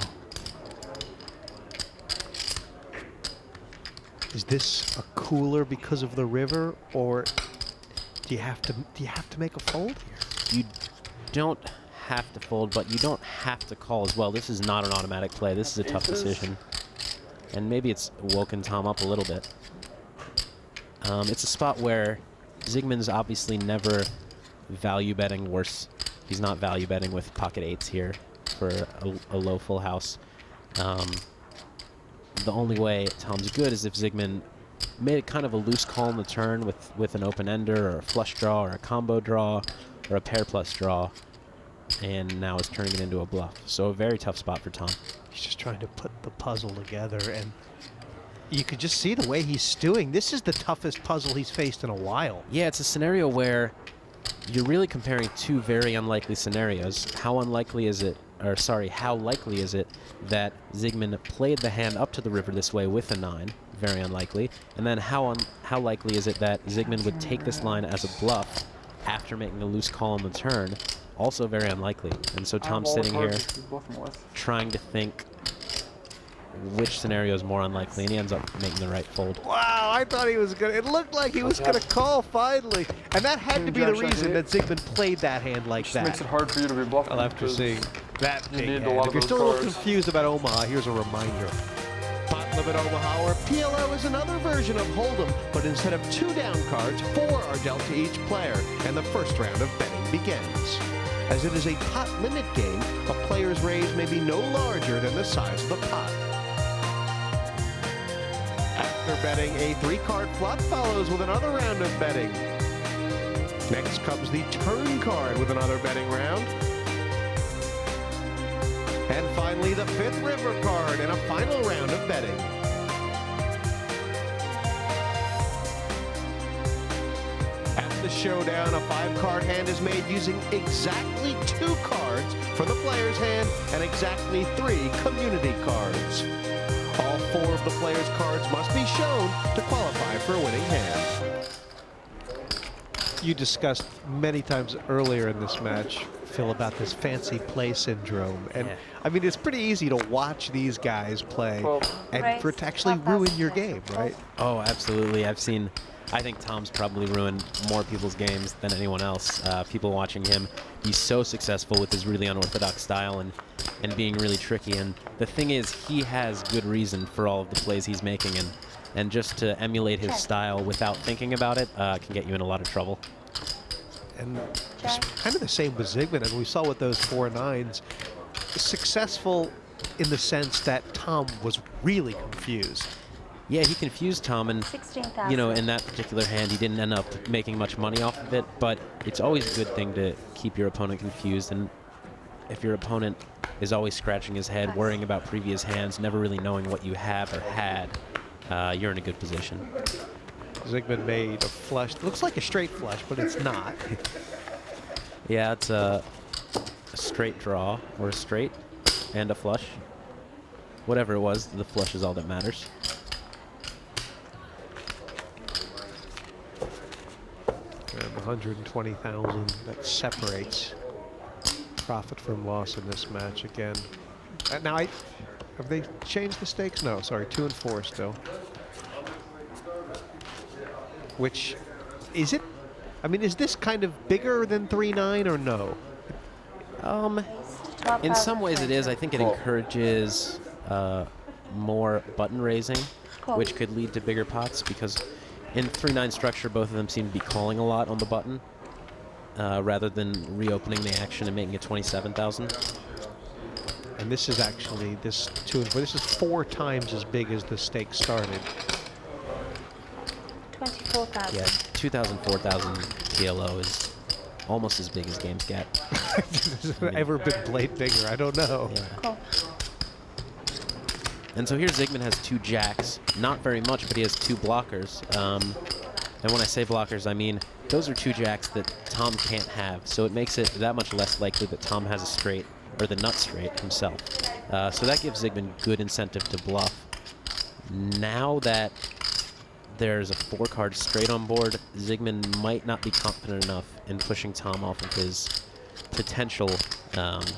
Speaker 9: Is this a cooler because of the river, or do you have to make a fold here?
Speaker 6: You don't have to fold, but you don't have to call as well. This is not an automatic play. This is a tough decision. And maybe it's woken Tom up a little bit. It's a spot where Ziigmund's obviously never value betting worse. He's not value betting with pocket 8s here for a low full house. The only way Tom's good is if Ziigmund made it kind of a loose call on the turn with an open-ender or a flush draw or a combo draw or a pair plus draw, and now is turning it into a bluff. So a very tough spot for Tom.
Speaker 9: He's just trying to put the puzzle together, and you could just see the way he's stewing. This is the toughest puzzle he's faced in a while.
Speaker 6: Yeah, it's a scenario where you're really comparing two very unlikely scenarios. How likely is it that Ziigmund played the hand up to the river this way with a 9? Very unlikely. And then how likely is it that Ziigmund would take this line as a bluff after making a loose call on the turn also very unlikely. And so Tom's sitting here trying to think which scenario is more unlikely, and he ends up making the right fold.
Speaker 9: Wow, I thought he was gonna. It looked like he was gonna call finally, and that had to be the reason that Ziigmund played that hand like that.
Speaker 2: Makes it hard for you to be bluffing.
Speaker 9: Well, after seeing that big hand. If you're still a little confused about Omaha, here's a reminder. Pot Limit Omaha, or PLO, is another version of Hold'em, but instead of 2 down cards, 4 are dealt to each player, and the first round of betting begins. As it is a pot limit game, a player's raise may be no larger than the size of the pot. After betting, a 3-card flop follows with another round of betting. Next comes the turn card with another betting round. And finally, the 5th river card and a final round of betting. At the showdown, a 5-card hand is made using exactly 2 cards for the player's hand and exactly 3 community cards. All 4 of the player's cards must be shown to qualify for a winning hand. You discussed many times earlier in this match, Phil, about this fancy play syndrome. And I mean, it's pretty easy to watch these guys play and for it to actually ruin your game, right?
Speaker 6: Oh, absolutely. I think Tom's probably ruined more people's games than anyone else. People watching him, he's so successful with his really unorthodox style and being really tricky. And the thing is, he has good reason for all of the plays he's making. And just to emulate his style without thinking about it can get you in a lot of trouble.
Speaker 9: And it's kind of the same with Ziigmund. And we saw with those 4-9s, successful in the sense that Tom was really confused.
Speaker 6: Yeah, he confused Tom, and you know, in that particular hand, he didn't end up making much money off of it. But it's always a good thing to keep your opponent confused, and if your opponent is always scratching his head, worrying about previous hands, never really knowing what you have or had, you're in a good position.
Speaker 9: Ziigmund made a flush. Looks like a straight flush, but it's not.
Speaker 6: Yeah, it's a straight draw, or a straight and a flush. Whatever it was, the flush is all that matters.
Speaker 9: And 120,000 that separates profit from loss in this match again. Now, have they changed the stakes? No, sorry, 2 and 4 still. Which, is it? I mean, is this kind of bigger than 3-9 or no?
Speaker 6: In some ways it is. I think it encourages more button raising, which could lead to bigger pots, because in 3-9 structure, both of them seem to be calling a lot on the button rather than reopening the action and making it 27,000.
Speaker 9: And this is actually, this 2 and 4, this is 4 times as big as the stake started.
Speaker 10: 24,000.
Speaker 6: Yeah, 2,000, 4,000 PLO is almost as big as games get.
Speaker 9: Has it ever been played bigger? I don't know.
Speaker 6: Yeah. Cool. And so here Ziigmund has 2 jacks. Not very much, but he has 2 blockers. And when I say blockers, I mean those are 2 jacks that Tom can't have. So it makes it that much less likely that Tom has a straight, or the nut straight himself. So that gives Ziigmund good incentive to bluff. Now that there's a 4-card straight on board, Ziigmund might not be confident enough in pushing Tom off of his potential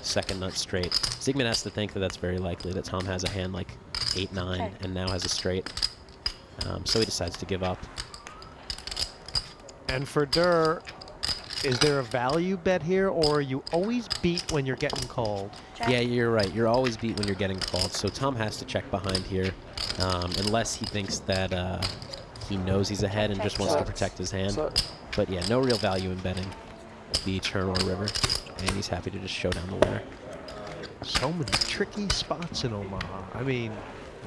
Speaker 6: second nut straight. Ziigmund has to think that that's very likely, that Tom has a hand like 8-9 and now has a straight. So he decides to give up.
Speaker 9: And for Durrrr, is there a value bet here, or are you always beat when you're getting called?
Speaker 6: Yeah, you're right. You're always beat when you're getting called. So Tom has to check behind here, unless he thinks that he knows he's ahead and just wants to protect his hand. But yeah, no real value in betting the turn or river, and he's happy to just show down the winner.
Speaker 9: So many tricky spots in Omaha. I mean,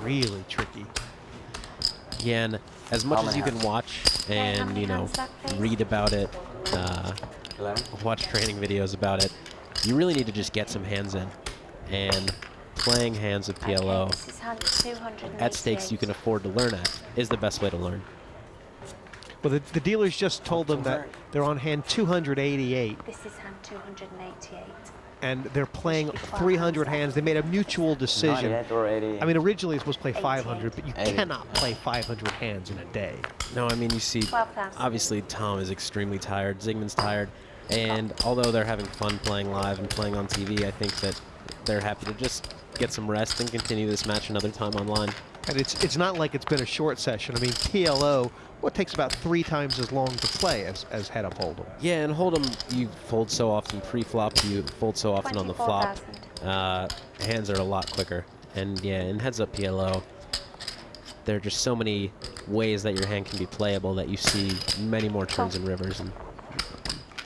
Speaker 9: really tricky.
Speaker 6: Yeah, and as much as you can watch and, you know, read about it, watch training videos about it, you really need to just get some hands in. And playing hands with PLO at stakes you can afford to learn at is the best way to learn.
Speaker 9: Well, the dealers just told them that they're on hand 288.
Speaker 10: This is hand 288.
Speaker 9: And they're playing 300 hands. They made a mutual decision. I mean, originally it's supposed to play 500, but you cannot play 500 hands in a day.
Speaker 6: No, I mean, you see, obviously Tom is extremely tired. Ziigmund's tired. And although they're having fun playing live and playing on TV, I think that they're happy to just get some rest and continue this match another time online.
Speaker 9: And it's not like it's been a short session. I mean, PLO, takes about 3 times as long to play as head-up Hold'em.
Speaker 6: Yeah, and Hold'em, you fold so often pre-flop, you fold so often on the flop. Hands are a lot quicker. And yeah, in heads-up PLO, there are just so many ways that your hand can be playable that you see many more turns and rivers, and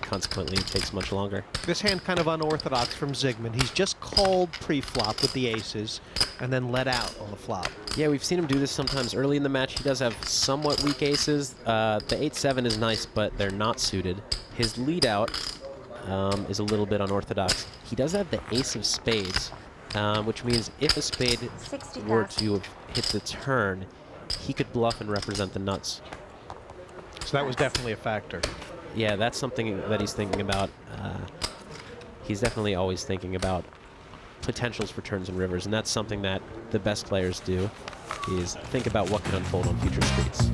Speaker 6: consequently it takes much longer.
Speaker 9: This hand kind of unorthodox from Ziigmund. He's just called pre-flop with the aces and then let out on the flop.
Speaker 6: Yeah, we've seen him do this sometimes early in the match. He does have somewhat weak aces. The 8-7 is nice, but they're not suited. His lead out is a little bit unorthodox. He does have the ace of spades, which means if a spade were to hit the turn, he could bluff and represent the nuts.
Speaker 9: So that was definitely a factor.
Speaker 6: Yeah, that's something that he's thinking about. He's definitely always thinking about potentials for turns and rivers, and that's something that the best players do, is think about what can unfold on future streets.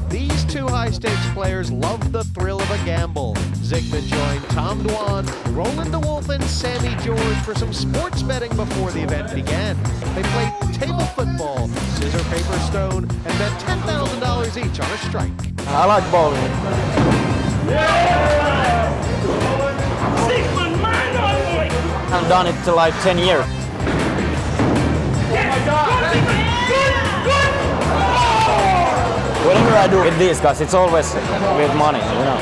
Speaker 9: These 2 high-stakes players love the thrill of a gamble. Ziigmund joined Tom Dwan, Roland the Wolfe, and Sammy George for some sports betting before the event began. They played table football, scissor, paper, stone, and bet $10,000 each on a strike.
Speaker 14: I like bowling.
Speaker 15: Ziigmund, mind on point!
Speaker 14: I've done it for like 10 years.
Speaker 15: Oh my God! Good!
Speaker 14: Whatever I do with these guys, it's always with money, you know.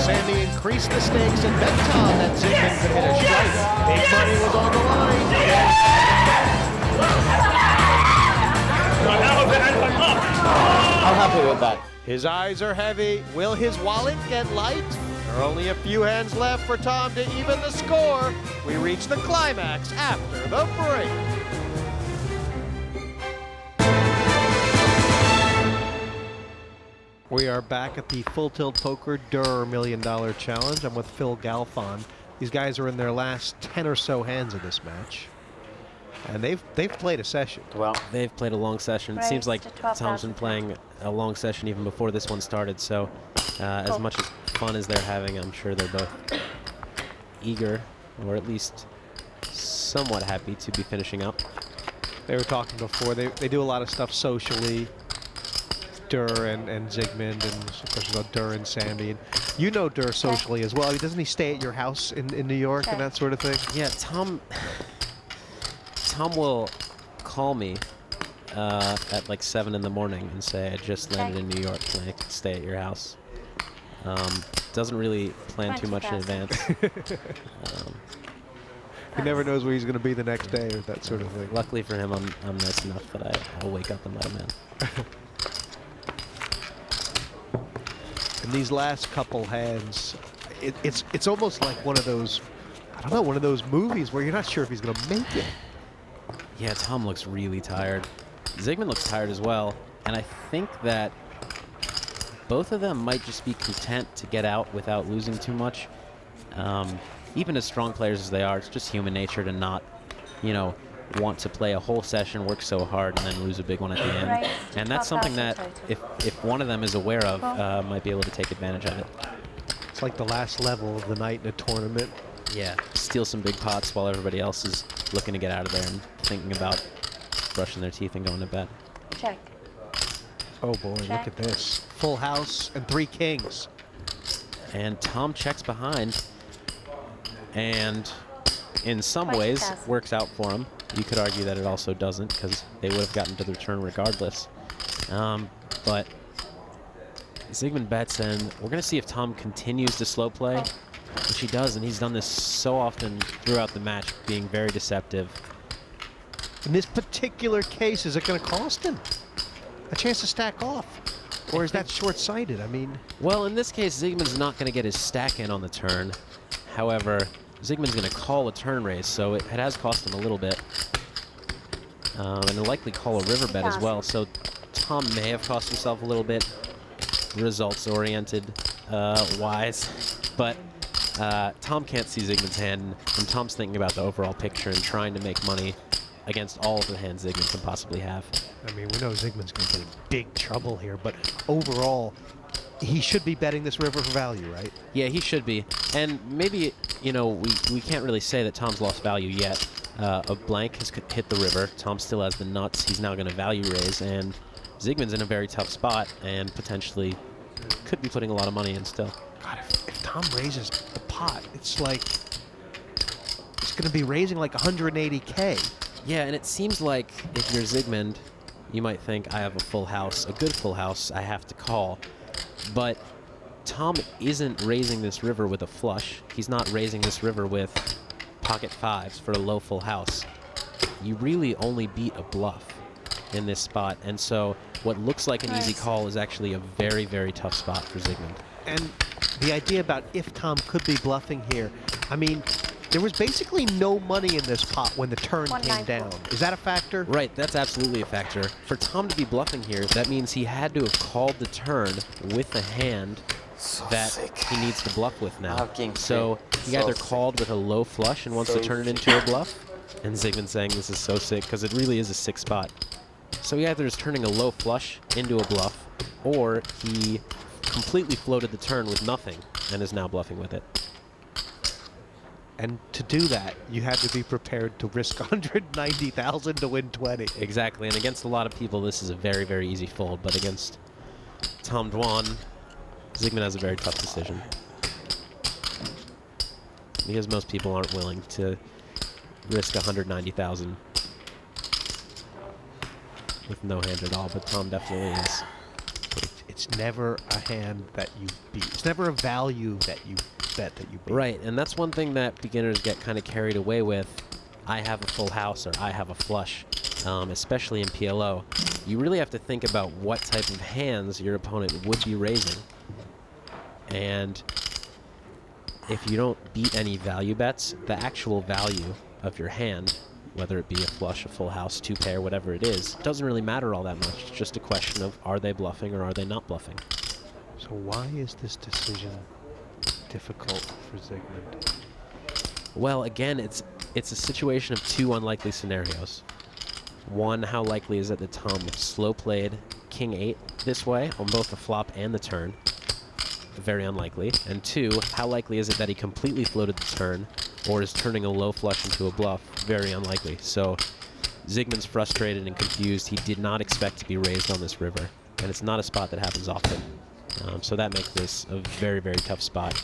Speaker 9: Sammy increased the stakes and bet Tom that Ziigmund could hit a strike. Big money was on the line.
Speaker 14: I'm happy with that.
Speaker 9: His eyes are heavy. Will his wallet get light? There are only a few hands left for Tom to even the score. We reach the climax after the break. We are back at the Full Tilt Poker Durrrr $1 Million Challenge. I'm with PhilGalfond. These guys are in their last 10 or so hands of this match. And they've played a session.
Speaker 6: Well, they've played a long session. It seems like Tom's been playing a long session even before this one started. So as much as fun as they're having, I'm sure they're both eager, or at least somewhat happy to be finishing up.
Speaker 9: They were talking before. They do a lot of stuff socially. Durrrr and Ziigmund, and especially about Durrrr and Sammy. And you know Durrrr socially as well. I mean, doesn't he stay at your house in New York and that sort of thing?
Speaker 6: Yeah, Tom will call me at like 7 in the morning and say, I just landed in New York, can I stay at your house? Doesn't really plan too much in advance.
Speaker 9: He never knows where he's going to be the next day or that sort of thing.
Speaker 6: Luckily for him, I'm nice enough that I'll wake up and let him in.
Speaker 9: In these last couple hands, it's almost like one of those, I don't know, one of those movies where you're not sure if he's going to make it.
Speaker 6: Yeah, Tom looks really tired. Ziigmund looks tired as well, and I think that both of them might just be content to get out without losing too much. Even as strong players as they are, it's just human nature to not, you know, want to play a whole session, work so hard, and then lose a big one at the end.
Speaker 10: Right.
Speaker 6: And that's something that, if one of them is aware of, might be able to take advantage of it.
Speaker 9: It's like the last level of the night in a tournament.
Speaker 6: Yeah, steal some big pots while everybody else is looking to get out of there and thinking about brushing their teeth and going to bed.
Speaker 10: Check.
Speaker 9: Oh boy, look at this. Full house and 3 kings.
Speaker 6: And Tom checks behind, and in some ways works out for him. You could argue that it also doesn't, because they would have gotten to the turn regardless. But Ziigmund bets, and we're going to see if Tom continues to slow play, which he does, and he's done this so often throughout the match, being very deceptive.
Speaker 9: In this particular case, is it going to cost him a chance to stack off? Or is that short-sighted? I mean...
Speaker 6: Well, in this case, Ziigmund's not going to get his stack in on the turn. However, Ziigmund's going to call a turn raise, so it has cost him a little bit. And he'll likely call a river bet as well, so Tom may have cost himself a little bit results-oriented wise. But Tom can't see Ziigmund's hand, and Tom's thinking about the overall picture and trying to make money against all of the hands Ziigmund can possibly have.
Speaker 9: I mean, we know Ziigmund's going to get in big trouble here, but overall, he should be betting this river for value, right?
Speaker 6: Yeah, he should be. And maybe, you know, we can't really say that Tom's lost value yet. A blank has hit the river. Tom still has the nuts. He's now going to value raise, and Ziigmund's in a very tough spot and potentially could be putting a lot of money in still.
Speaker 9: God, if Tom raises the pot, it's like it's going to be raising like 180K.
Speaker 6: Yeah, and it seems like if you're Ziigmund, you might think, I have a full house, a good full house, I have to call. But Tom isn't raising this river with a flush. He's not raising this river with pocket fives for a low full house. You really only beat a bluff in this spot, and so what looks like an easy call is actually a very, very tough spot for Ziigmund.
Speaker 9: And the idea about if Tom could be bluffing here, I mean, there was basically no money in this pot when the turn came down. Is that a factor?
Speaker 6: Right, that's absolutely a factor. For Tom to be bluffing here, that means he had to have called the turn with a hand that he needs to bluff with now. So he either called with a low flush and wants to turn it into a bluff, and Ziigmund saying this is so sick because it really is a sick spot. So he either is turning a low flush into a bluff, or he completely floated the turn with nothing and is now bluffing with it.
Speaker 9: And to do that, you had to be prepared to risk 190,000 to win 20.
Speaker 6: Exactly, and against a lot of people, this is a very, very easy fold. But against Tom Dwan, Ziigmund has a very tough decision. Because most people aren't willing to risk 190,000 with no hand at all, but Tom definitely is.
Speaker 9: It's never a hand that you beat. It's never a value that you bet that you beat.
Speaker 6: Right, and that's one thing that beginners get kind of carried away with. I have a full house or I have a flush, especially in PLO. You really have to think about what type of hands your opponent would be raising. And if you don't beat any value bets, the actual value of your hand, whether it be a flush, a full house, two pair, whatever it is, doesn't really matter all that much. It's just a question of are they bluffing or are they not bluffing.
Speaker 9: So why is this decision difficult for Ziigmund?
Speaker 6: Well, again, it's a situation of two unlikely scenarios. One, how likely is it that Tom slow played King 8 this way on both the flop and the turn? Very unlikely. And two, how likely is it that he completely floated the turn or is turning a low flush into a bluff? Very unlikely. So Ziigmund's frustrated and confused. He did not expect to be raised on this river, and it's not a spot that happens often. So that makes this a very, very tough spot.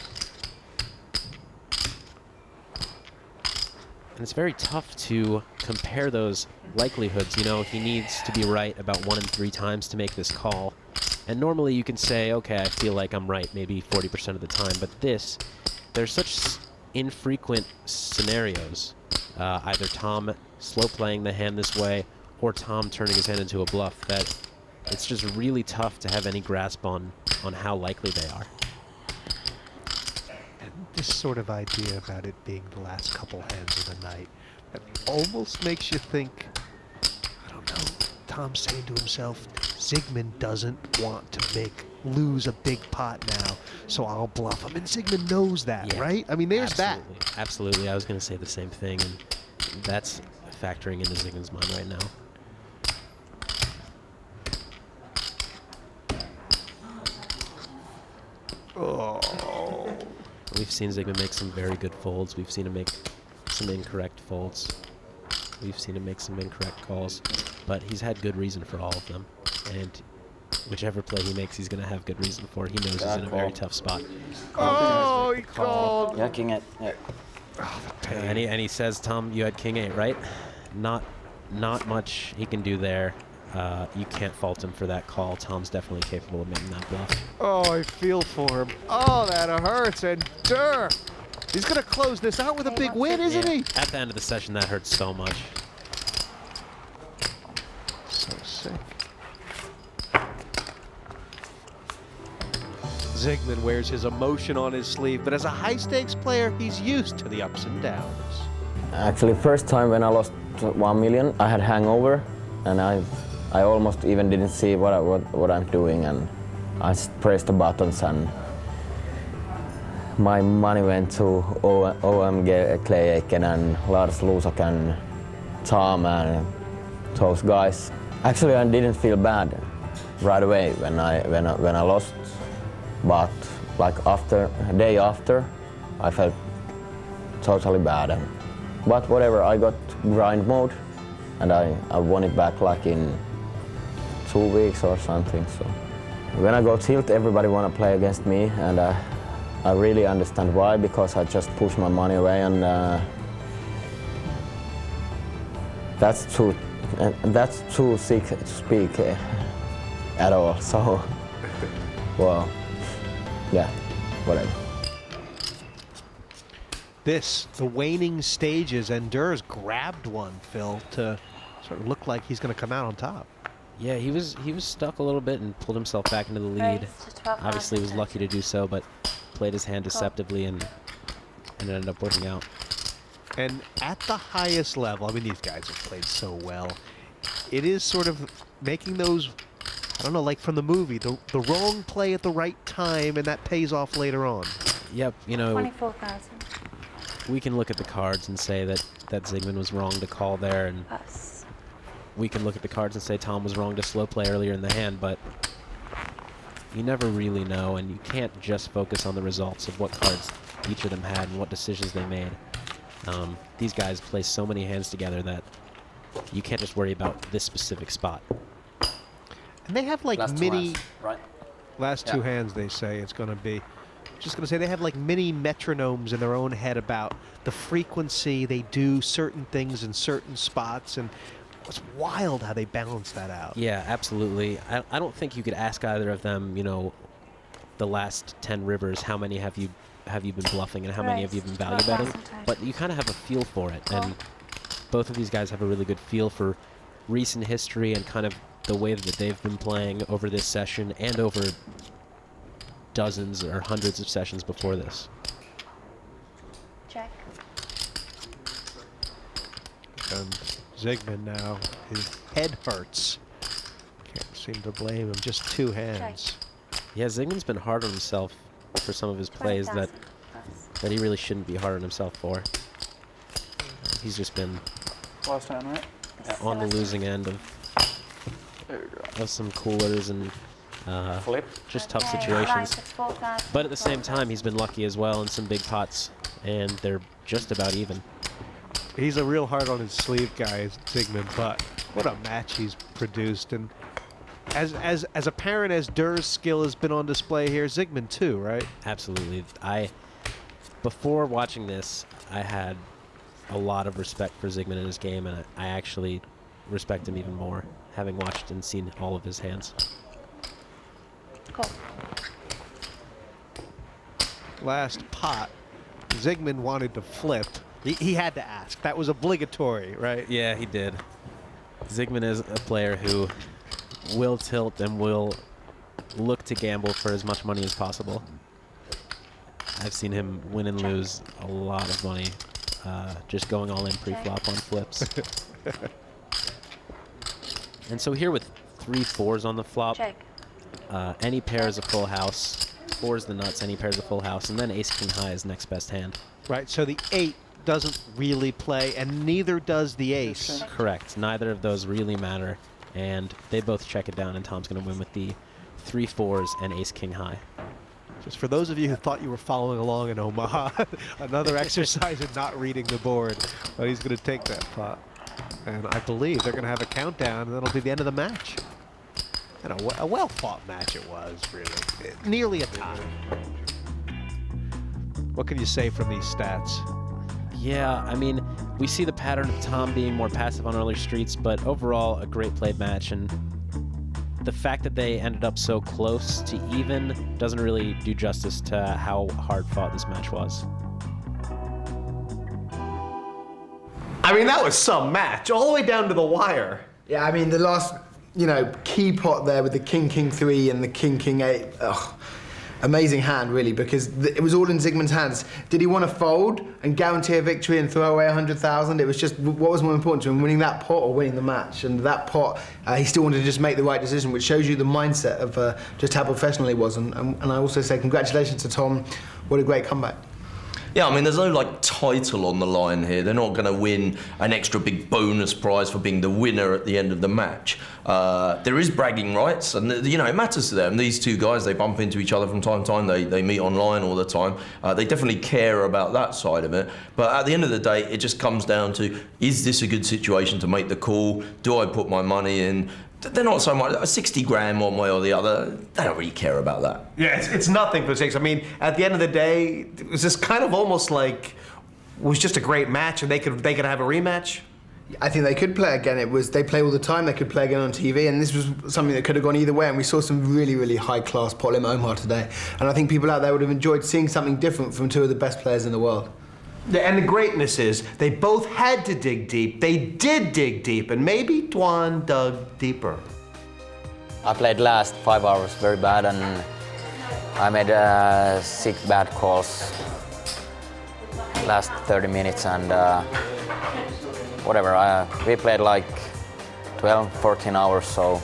Speaker 6: And it's very tough to compare those likelihoods. You know, he needs to be right about 1 in 3 times to make this call. And normally you can say, okay, I feel like I'm right maybe 40% of the time. But this, there's such infrequent scenarios. Either Tom slow playing the hand this way or Tom turning his hand into a bluff, that it's just really tough to have any grasp on how likely they are.
Speaker 9: And this sort of idea about it being the last couple hands of the night, that almost makes you think, I don't know, Tom's saying to himself, Ziigmund doesn't want to lose a big pot now, so I'll bluff him. And Ziigmund knows that, right? I mean, there's
Speaker 6: Absolutely. Absolutely. I was going to say the same thing, and that's factoring into Ziigmund's mind right now.
Speaker 9: Oh.
Speaker 6: We've seen Ziigmund make some very good folds. We've seen him make some incorrect folds. We've seen him make some incorrect calls, but he's had good reason for all of them. And whichever play he makes, he's going to have good reason for. He knows he's in a very tough spot.
Speaker 9: Oh, he called.
Speaker 5: Yeah, King 8. Yeah.
Speaker 6: And he says, Tom, you had King 8, right? Not much he can do there. You can't fault him for that call. Tom's definitely capable of making that bluff.
Speaker 9: Oh, I feel for him. Oh, that hurts. And Durrrr. He's going to close this out with a big win, isn't he?
Speaker 6: At the end of the session, that hurts so much.
Speaker 9: So sick. Ziigmund wears his emotion on his sleeve, but as a high-stakes player, he's used to the ups and downs.
Speaker 14: Actually, first time when I lost 1 million, I had hangover, and I almost even didn't see what I'm doing, and I pressed the buttons, and my money went to OMG Clay Aiken and Lars Lusak and Tom and those guys. Actually, I didn't feel bad right away when I lost. But like day after, I felt totally bad. But whatever, I got grind mode, and I won it back like in 2 weeks or something. So when I go tilt, everybody want to play against me, and I really understand why, because I just push my money away, and that's too sick to speak at all. So, well, yeah, whatever.
Speaker 9: The waning stages, and Durrr's grabbed one, Phil, to sort of look like he's going to come out on top.
Speaker 6: Yeah, he was stuck a little bit and pulled himself back into the lead. Obviously, he was lucky to do so, but played his hand deceptively and it ended up working out.
Speaker 9: And at the highest level, I mean, these guys have played so well. It is sort of making those, I don't know, like from the movie, the wrong play at the right time, and that pays off later on.
Speaker 6: Yep, you know,
Speaker 10: 24,000.
Speaker 6: we can look at the cards and say that Ziigmund was wrong to call there, and we can look at the cards and say Tom was wrong to slow play earlier in the hand, but you never really know, and you can't just focus on the results of what cards each of them had and what decisions they made. These guys play so many hands together that you can't just worry about this specific spot.
Speaker 9: And they have like
Speaker 5: Last
Speaker 9: mini...
Speaker 5: two hands, right?
Speaker 9: Last two hands, they say it's going to be. Just going to say they have like mini metronomes in their own head about the frequency they do certain things in certain spots, and it's wild how they balance that out.
Speaker 6: Yeah, absolutely. I don't think you could ask either of them, you know, the last 10 rivers, how many have you been bluffing and how many have you been value betting? But you kind of have a feel for it, and both of these guys have a really good feel for recent history and kind of the way that they've been playing over this session and over dozens or hundreds of sessions before this.
Speaker 10: Check.
Speaker 9: And Ziigmund now, his head hurts. Can't seem to blame him, just two hands.
Speaker 6: Yeah, Ziigmund's been hard on himself for some of his plays that he really shouldn't be hard on himself for. He's just been
Speaker 2: Last hand, right?
Speaker 6: on the losing end of some coolers and just tough situations. But at the same time, he's been lucky as well in some big pots, and they're just about even.
Speaker 9: He's a real hard on his sleeve guy, Ziigmund, but what a match he's produced. And as apparent as Durrr's skill has been on display here, Ziigmund too, right?
Speaker 6: Absolutely. Before watching this, I had a lot of respect for Ziigmund in his game, and I actually respect him even more, having watched and seen all of his hands.
Speaker 10: Cool.
Speaker 9: Last pot, Ziigmund wanted to flip. He had to ask. That was obligatory, right?
Speaker 6: Yeah, he did. Ziigmund is a player who will tilt and will look to gamble for as much money as possible. I've seen him win and lose a lot of money just going all in pre-flop on flips. And so here with 3 fours on the flop, any pair is a full house. 4 is the nuts, any pair is a full house, and then ace-king high is next best hand.
Speaker 9: Right, so the 8 doesn't really play, and neither does the ace.
Speaker 6: Correct. Neither of those really matter, and they both check it down, and Tom's going to win with the 3 fours and ace-king high.
Speaker 9: Just for those of you who thought you were following along in Omaha, another exercise in not reading the board. But he's going to take that pot. And I believe they're going to have a countdown, and that'll be the end of the match. And a well-fought match it was, really. Nearly a tie. What can you say from these stats?
Speaker 6: Yeah, I mean, we see the pattern of Tom being more passive on earlier streets, but overall a great played match, and the fact that they ended up so close to even doesn't really do justice to how hard fought this match was.
Speaker 1: I mean, that was some match, all the way down to the wire.
Speaker 7: Yeah, I mean, the last, key pot there with the king-king-3 and the king-king-8. Ugh. Amazing hand, really, because it was all in Ziigmund's hands. Did he want to fold and guarantee a victory and throw away 100,000? It was just, what was more important to him, winning that pot or winning the match? And that pot, he still wanted to just make the right decision, which shows you the mindset of just how professional he was. And I also say congratulations to Tom. What a great comeback.
Speaker 8: Yeah, I mean, there's no like title on the line here. They're not going to win an extra big bonus prize for being the winner at the end of the match. There is bragging rights, and you know it matters to them. These two guys, they bump into each other from time to time. They meet online all the time. They definitely care about that side of it. But at the end of the day, it just comes down to: is this a good situation to make the call? Do I put my money in? They're not so much 60 grand one way or the other. They don't really care about that.
Speaker 9: Yeah, it's nothing for six. I mean, at the end of the day, it was just kind of almost like it was just a great match, and they could have a rematch.
Speaker 7: I think they could play again. They play all the time. They could play again on TV, and this was something that could have gone either way. And we saw some really, really high-class Pot Limit Omaha today. And I think people out there would have enjoyed seeing something different from two of the best players in the world.
Speaker 9: And the greatness is they both had to dig deep. They did dig deep, and maybe Dwan dug deeper.
Speaker 5: I played last 5 hours very bad, and I made 6 bad calls last 30 minutes, and whatever. We played like 12, 14 hours, so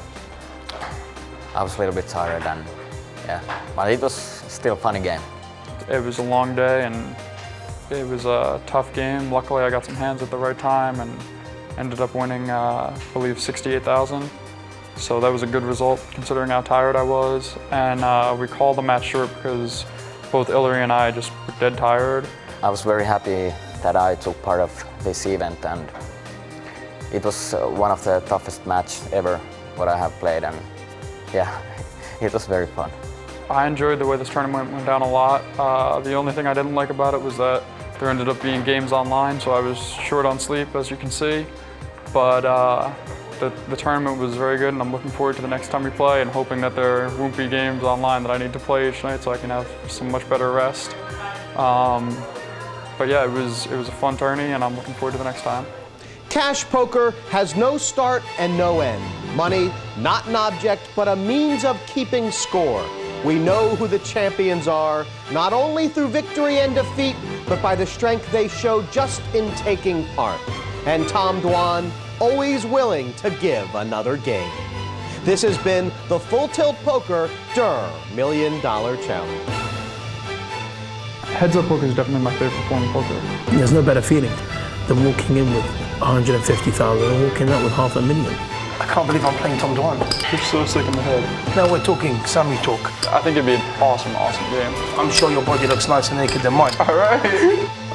Speaker 5: I was a little bit tired, and yeah, but it was still a funny game.
Speaker 2: It was a long day, and it was a tough game. Luckily, I got some hands at the right time and ended up winning, I believe, 68,000. So that was a good result considering how tired I was. And we called the match short because both Ilari and I just were dead tired.
Speaker 5: I was very happy that I took part of this event, and it was one of the toughest matches ever what I have played, and yeah, it was very fun.
Speaker 2: I enjoyed the way this tournament went down a lot. The only thing I didn't like about it was that there ended up being games online, so I was short on sleep, as you can see. But the tournament was very good, and I'm looking forward to the next time we play and hoping that there won't be games online that I need to play each night so I can have some much better rest. But yeah, it was a fun tourney, and I'm looking forward to the next time.
Speaker 1: Cash poker has no start and no end. Money, not an object, but a means of keeping score. We know who the champions are, not only through victory and defeat, but by the strength they show just in taking part. And Tom Dwan, always willing to give another game. This has been the Full Tilt Poker Durrrr $1 Million Challenge.
Speaker 2: Heads-up poker is definitely my favorite form of poker.
Speaker 16: There's no better feeling than walking in with 150,000 and walking out with $500,000.
Speaker 13: I can't believe I'm playing Tom Dwan.
Speaker 2: You're so sick in the head.
Speaker 13: No, we're talking Sammy talk.
Speaker 2: I think it'd be an awesome, awesome game.
Speaker 13: I'm sure your body looks nicer naked than mine.
Speaker 2: All right.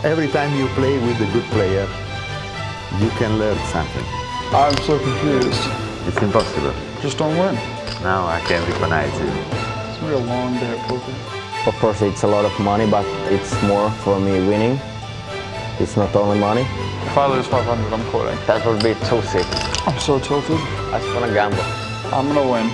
Speaker 17: Every time you play with a good player, you can learn something.
Speaker 2: I'm so confused.
Speaker 17: It's impossible.
Speaker 2: Just don't win.
Speaker 17: Now I can recognize you.
Speaker 2: It's gonna be a long day at poker.
Speaker 14: Of course, it's a lot of money, but it's more for me winning. It's not only money.
Speaker 2: If I lose 500, I'm quitting.
Speaker 14: That would be too sick.
Speaker 2: I'm so tilted.
Speaker 14: I just want to gamble.
Speaker 2: I'm gonna win.